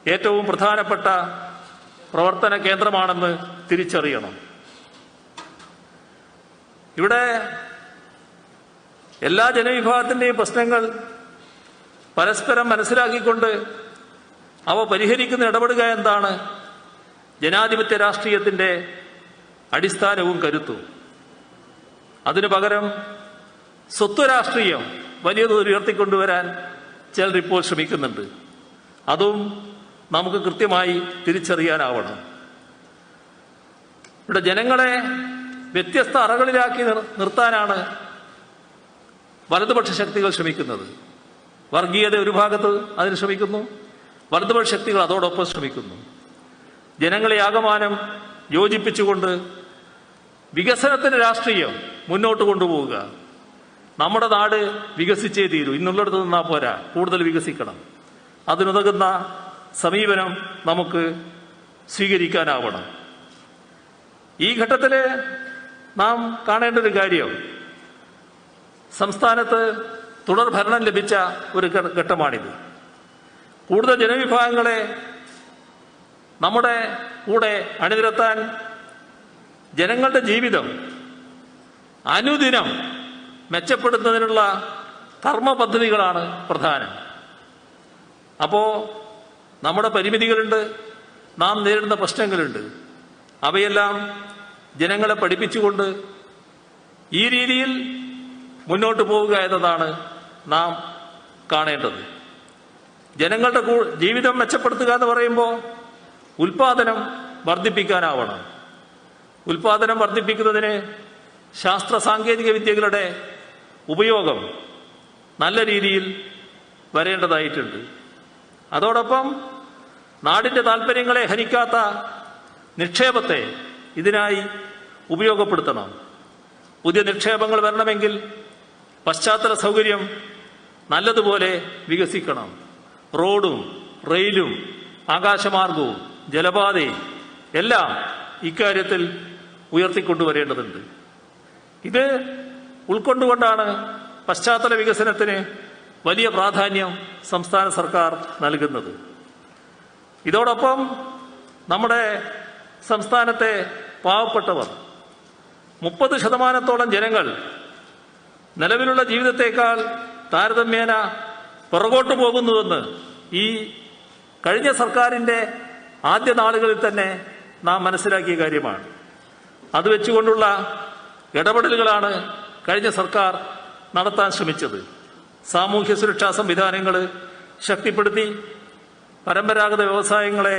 ഏറ്റവും പ്രധാനപ്പെട്ട പ്രവർത്തന കേന്ദ്രമാണെന്ന് തിരിച്ചറിയണം. ഇവിടെ എല്ലാ ജനവിഭാഗത്തിന്റെയും പ്രശ്നങ്ങൾ പരസ്പരം മനസ്സിലാക്കിക്കൊണ്ട് അവ പരിഹരിക്കുന്ന ഇടപെടുക എന്താണ് ജനാധിപത്യ രാഷ്ട്രീയത്തിന്റെ അടിസ്ഥാനവും കരുത്തും. അതിനു പകരം സ്വത്വ രാഷ്ട്രീയം വലിയ തോതിൽ ഉയർത്തിക്കൊണ്ടുവരാൻ ചിലരിപ്പോൾ ശ്രമിക്കുന്നുണ്ട്. അതും നമുക്ക് കൃത്യമായി തിരിച്ചറിയാനാവണം. ഇവിടെ ജനങ്ങളെ വ്യത്യസ്ത അറകളിലാക്കി നിർത്താനാണ് വലതുപക്ഷ ശക്തികൾ ശ്രമിക്കുന്നത്. വർഗീയത ഒരു ഭാഗത്ത് അതിന് ശ്രമിക്കുന്നു, വലതുപക്ഷ ശക്തികൾ അതോടൊപ്പം ശ്രമിക്കുന്നു. ജനങ്ങളെ ആകമാനം യോജിപ്പിച്ചുകൊണ്ട് വികസനത്തിന്റെ രാഷ്ട്രീയം മുന്നോട്ട് കൊണ്ടുപോവുക. നമ്മുടെ നാട് വികസിച്ചേ തീരൂ, ഇന്നുള്ളിടത്ത് നിന്നാ പോരാ, കൂടുതൽ വികസിക്കണം. അതിനുതകുന്ന സമീപനം നമുക്ക് സ്വീകരിക്കാനാവണം. ഈ ഘട്ടത്തിൽ നാം കാണേണ്ട ഒരു കാര്യം, സംസ്ഥാനത്ത് തുടർ ഭരണം ലഭിച്ച ഒരു ഘട്ടമാണിത്. കൂടുതൽ ജനവിഭാഗങ്ങളെ നമ്മുടെ കൂടെ അണിനിരത്താൻ ജനങ്ങളുടെ ജീവിതം അനുദിനം മെച്ചപ്പെടുത്തുന്നതിനുള്ള കർമ്മ പദ്ധതികളാണ് പ്രധാനം. അപ്പോ നമ്മുടെ പരിമിതികളുണ്ട്, നാം നേരിടുന്ന പ്രശ്നങ്ങളുണ്ട്. അവയെല്ലാം ജനങ്ങളെ പഠിപ്പിച്ചുകൊണ്ട് ഈ രീതിയിൽ മുന്നോട്ട് പോവുക എന്നതാണ് നാം കാണേണ്ടത്. ജനങ്ങളുടെ ജീവിതം മെച്ചപ്പെടുത്തുക എന്ന് പറയുമ്പോൾ ഉൽപാദനം വർദ്ധിപ്പിക്കാനാവണം. ഉൽപാദനം വർദ്ധിപ്പിക്കുന്നതിന് ശാസ്ത്ര സാങ്കേതിക വിദ്യകളുടെ ഉപയോഗം നല്ല രീതിയിൽ വരേണ്ടതായിട്ടുണ്ട്. അതോടൊപ്പം നാടിന്റെ താൽപ്പര്യങ്ങളെ ഹനിക്കാത്ത നിക്ഷേപത്തെ ഇതിനായി ഉപയോഗപ്പെടുത്തണം. പുതിയ നിക്ഷേപങ്ങൾ വരണമെങ്കിൽ പശ്ചാത്തല സൗകര്യം നല്ലതുപോലെ വികസിക്കണം. റോഡും റെയിലും ആകാശമാർഗവും ജലപാതയും എല്ലാം ഇക്കാര്യത്തിൽ ഉയർത്തിക്കൊണ്ടുവരേണ്ടതുണ്ട്. ഇത് ഉൾക്കൊണ്ടുകൊണ്ടാണ് പശ്ചാത്തല വികസനത്തിന് വലിയ പ്രാധാന്യം സംസ്ഥാന സർക്കാർ നൽകുന്നത്. ഇതോടൊപ്പം നമ്മുടെ സംസ്ഥാനത്തെ പാവപ്പെട്ടവർ 30% ജനങ്ങൾ നിലവിലുള്ള ജീവിതത്തേക്കാൾ താരതമ്യേന പുറകോട്ട് പോകുന്നുവെന്ന് ഈ കഴിഞ്ഞ സർക്കാരിന്റെ ആദ്യ നാളുകളിൽ തന്നെ നാം മനസ്സിലാക്കിയ കാര്യമാണ്. അത് വെച്ചുകൊണ്ടുള്ള ഇടപെടലുകളാണ് കഴിഞ്ഞ സർക്കാർ നടത്താൻ ശ്രമിച്ചത്. സാമൂഹ്യ സുരക്ഷാ സംവിധാനങ്ങൾ ശക്തിപ്പെടുത്തി പരമ്പരാഗത വ്യവസായങ്ങളെ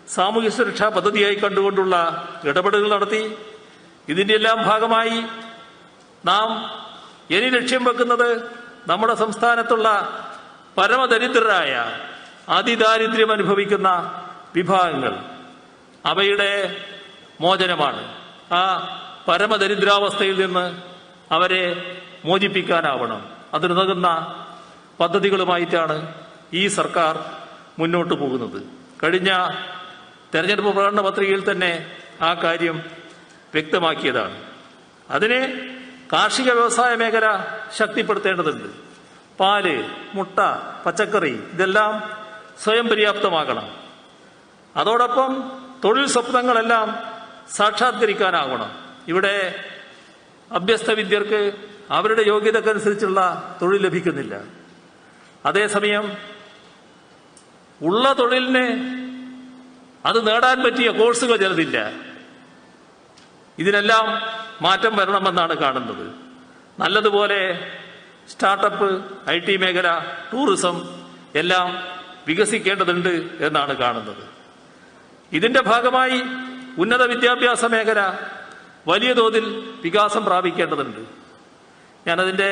സാമൂഹ്യ സുരക്ഷാ പദ്ധതിയായി കണ്ടുകൊണ്ടുള്ള ഇടപെടലുകൾ നടത്തി. ഇതിന്റെ എല്ലാം ഭാഗമായി നാം ഇനി ലക്ഷ്യം വെക്കുന്നത് നമ്മുടെ സംസ്ഥാനത്തുള്ള പരമദരിദ്രരായ അതിദാരിദ്ര്യം അനുഭവിക്കുന്ന വിഭാഗങ്ങൾ, അവയുടെ മോചനമാണ്. ആ പരമദരിദ്രാവസ്ഥയിൽ നിന്ന് അവരെ മോചിപ്പിക്കാനാവണം. അതിനുതകുന്ന പദ്ധതികളുമായിട്ടാണ് ഈ സർക്കാർ മുന്നോട്ട് പോകുന്നത്. കഴിഞ്ഞ തെരഞ്ഞെടുപ്പ് പ്രകടന പത്രികയിൽ തന്നെ ആ കാര്യം വ്യക്തമാക്കിയതാണ്. അതിന് കാർഷിക വ്യവസായ മേഖല ശക്തിപ്പെടുത്തേണ്ടതുണ്ട്. പാല്, മുട്ട, പച്ചക്കറി ഇതെല്ലാം സ്വയം പര്യാപ്തമാകണം. അതോടൊപ്പം തൊഴിൽ സ്വപ്നങ്ങളെല്ലാം സാക്ഷാത്കരിക്കാനാവണം. ഇവിടെ അഭ്യസ്ത വിദ്യർക്ക് അവരുടെ യോഗ്യതക്കനുസരിച്ചുള്ള തൊഴിൽ ലഭിക്കുന്നില്ല. അതേസമയം ഉള്ള തൊഴിലിന് അത് നേടാൻ പറ്റിയ കോഴ്സുകൾ ചിലതില്ല. ഇതിനെല്ലാം മാറ്റം വരണമെന്നാണ് കാണുന്നത്. നല്ലതുപോലെ സ്റ്റാർട്ടപ്പ്, IT മേഖല, ടൂറിസം എല്ലാം വികസിക്കേണ്ടതുണ്ട് എന്നാണ് കാണുന്നത്. ഇതിന്റെ ഭാഗമായി ഉന്നത വിദ്യാഭ്യാസ മേഖല വലിയ തോതിൽ വികാസം പ്രാപിക്കേണ്ടതുണ്ട്. ഞാനതിൻ്റെ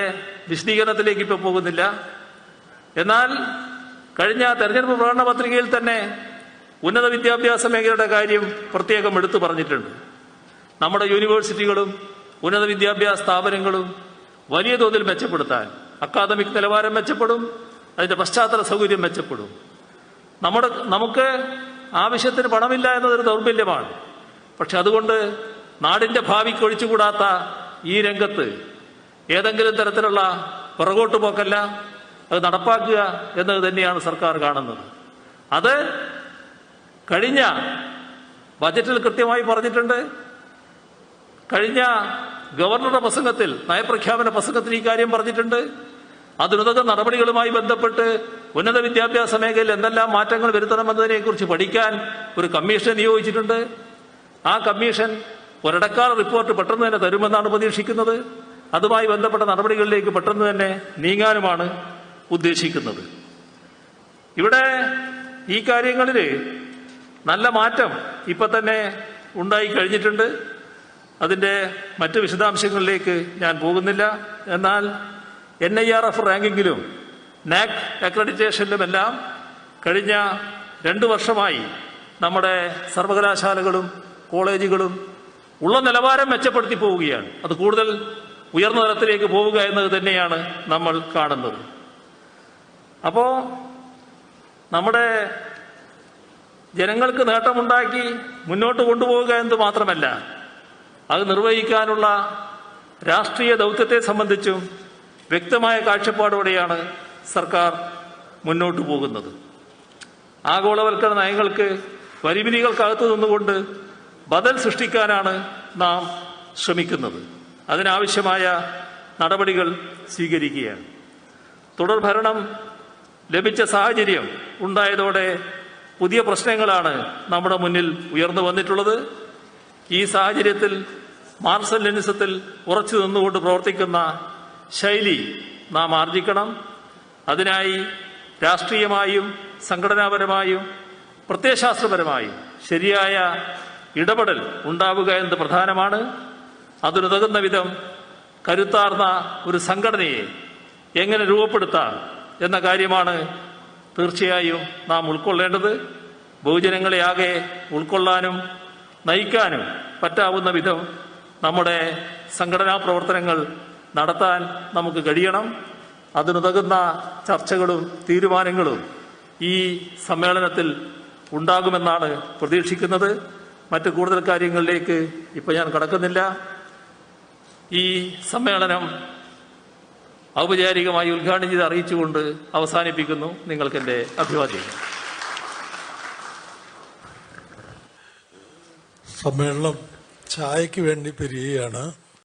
വിശദീകരണത്തിലേക്ക് ഇപ്പോൾ പോകുന്നില്ല. എന്നാൽ കഴിഞ്ഞ തെരഞ്ഞെടുപ്പ് പ്രകടന പത്രികയിൽ തന്നെ ഉന്നത വിദ്യാഭ്യാസ മേഖലയുടെ കാര്യം പ്രത്യേകം എടുത്തു പറഞ്ഞിട്ടുണ്ട്. നമ്മുടെ യൂണിവേഴ്സിറ്റികളും ഉന്നത വിദ്യാഭ്യാസ സ്ഥാപനങ്ങളും വലിയ തോതിൽ മെച്ചപ്പെടുത്താൻ അക്കാദമിക് നിലവാരം മെച്ചപ്പെടും, അതിൻ്റെ പശ്ചാത്തല സൗകര്യം മെച്ചപ്പെടും. നമുക്ക് ആവശ്യത്തിന് പണമില്ല എന്നതൊരു ദൗർബല്യമാണ്. പക്ഷെ അതുകൊണ്ട് നാടിൻ്റെ ഭാവിക്ക് ഒഴിച്ചുകൂടാത്ത ഈ രംഗത്ത് ഏതെങ്കിലും തരത്തിലുള്ള പുറകോട്ട് പോക്കല്ല, അത് നടപ്പാക്കുക എന്നത് തന്നെയാണ് സർക്കാർ കാണുന്നത്. അത് കഴിഞ്ഞ ബജറ്റിൽ കൃത്യമായി പറഞ്ഞിട്ടുണ്ട്. കഴിഞ്ഞ ഗവർണറുടെ പ്രസംഗത്തിൽ, നയപ്രഖ്യാപന പ്രസംഗത്തിൽ ഈ കാര്യം പറഞ്ഞിട്ടുണ്ട്. അതിനുതകുന്ന നടപടികളുമായി ബന്ധപ്പെട്ട് ഉന്നത വിദ്യാഭ്യാസ മേഖലയിൽ എന്തെല്ലാം മാറ്റങ്ങൾ വരുത്തണമെന്നതിനെക്കുറിച്ച് പഠിക്കാൻ ഒരു കമ്മീഷൻ നിയോഗിച്ചിട്ടുണ്ട്. ആ കമ്മീഷൻ ഒരിടക്കാല റിപ്പോർട്ട് പെട്ടെന്ന് തന്നെ തരുമെന്നാണ് പ്രതീക്ഷിക്കുന്നത്. അതുമായി ബന്ധപ്പെട്ട നടപടികളിലേക്ക് പെട്ടെന്ന് തന്നെ നീങ്ങാനുമാണ് ഉദ്ദേശിക്കുന്നത്. ഇവിടെ ഈ കാര്യങ്ങളിൽ നല്ല മാറ്റം ഇപ്പം തന്നെ ഉണ്ടായി കഴിഞ്ഞിട്ടുണ്ട്. അതിൻ്റെ മറ്റ് വിശദാംശങ്ങളിലേക്ക് ഞാൻ പോകുന്നില്ല. എന്നാൽ NIRF റാങ്കിങ്ങിലും NAC അക്രഡിറ്റേഷനിലുമെല്ലാം കഴിഞ്ഞ 2 വർഷമായി നമ്മുടെ സർവകലാശാലകളും കോളേജുകളും ഉള്ള നിലവാരം മെച്ചപ്പെടുത്തി പോവുകയാണ്. അത് കൂടുതൽ ഉയർന്ന തലത്തിലേക്ക് പോവുക എന്നത് തന്നെയാണ് നമ്മൾ കാണുന്നത്. അപ്പോൾ നമ്മുടെ ജനങ്ങൾക്ക് നേട്ടമുണ്ടാക്കി മുന്നോട്ട് കൊണ്ടുപോവുക എന്ന് മാത്രമല്ല, അത് നിർവഹിക്കാനുള്ള രാഷ്ട്രീയ ദൗത്യത്തെ സംബന്ധിച്ചും വ്യക്തമായ കാഴ്ചപ്പാടോടെയാണ് സർക്കാർ മുന്നോട്ട് പോകുന്നത്. ആഗോളവൽക്കരണ നയങ്ങൾക്ക് പരിമിതികൾക്കകത്ത് നിന്നുകൊണ്ട് ബദൽ സൃഷ്ടിക്കാനാണ് നാം ശ്രമിക്കുന്നത്. അതിനാവശ്യമായ നടപടികൾ സ്വീകരിക്കുകയാണ്. തുടർഭരണം ലഭിച്ച സാഹചര്യം ഉണ്ടായതോടെ പുതിയ പ്രശ്നങ്ങളാണ് നമ്മുടെ മുന്നിൽ ഉയർന്നു വന്നിട്ടുള്ളത്. ഈ സാഹചര്യത്തിൽ മാർക്സ് ലെനിനിസത്തിൽ ഉറച്ചു നിന്നുകൊണ്ട് പ്രവർത്തിക്കുന്ന ശൈലി നാം ആർജിക്കണം. അതിനായി രാഷ്ട്രീയമായും സംഘടനാപരമായും പ്രത്യയശാസ്ത്രപരമായും ശരിയായ ഇടപെടൽ ഉണ്ടാവുക എന്നത് പ്രധാനമാണ്. അതിനുതകുന്ന വിധം കരുത്താർന്ന ഒരു സംഘടനയെ എങ്ങനെ രൂപപ്പെടുത്താം എന്ന കാര്യമാണ് തീർച്ചയായും നാം ഉൾക്കൊള്ളേണ്ടത്. ബഹുജനങ്ങളെ ആകെ ഉൾക്കൊള്ളാനും നയിക്കാനും പറ്റാവുന്ന വിധം നമ്മുടെ സംഘടനാ പ്രവർത്തനങ്ങൾ നടത്താൻ നമുക്ക് കഴിയണം. അതിനുതകുന്ന ചർച്ചകളും തീരുമാനങ്ങളും ഈ സമ്മേളനത്തിൽ ഉണ്ടാകുമെന്നാണ് പ്രതീക്ഷിക്കുന്നത്. മറ്റു കൂടുതൽ കാര്യങ്ങളിലേക്ക് ഇപ്പോൾ ഞാൻ കടക്കുന്നില്ല. ഈ സമ്മേളനം ഔപചാരികമായി ഉദ്ഘാടനം ചെയ്ത് അറിയിച്ചുകൊണ്ട് അവസാനിപ്പിക്കുന്നു. നിങ്ങൾക്കെൻ്റെ അഭിവാദ്യങ്ങൾ. സമ്മേളനം ചായയ്ക്ക് വേണ്ടി പിരിയുകയാണ്.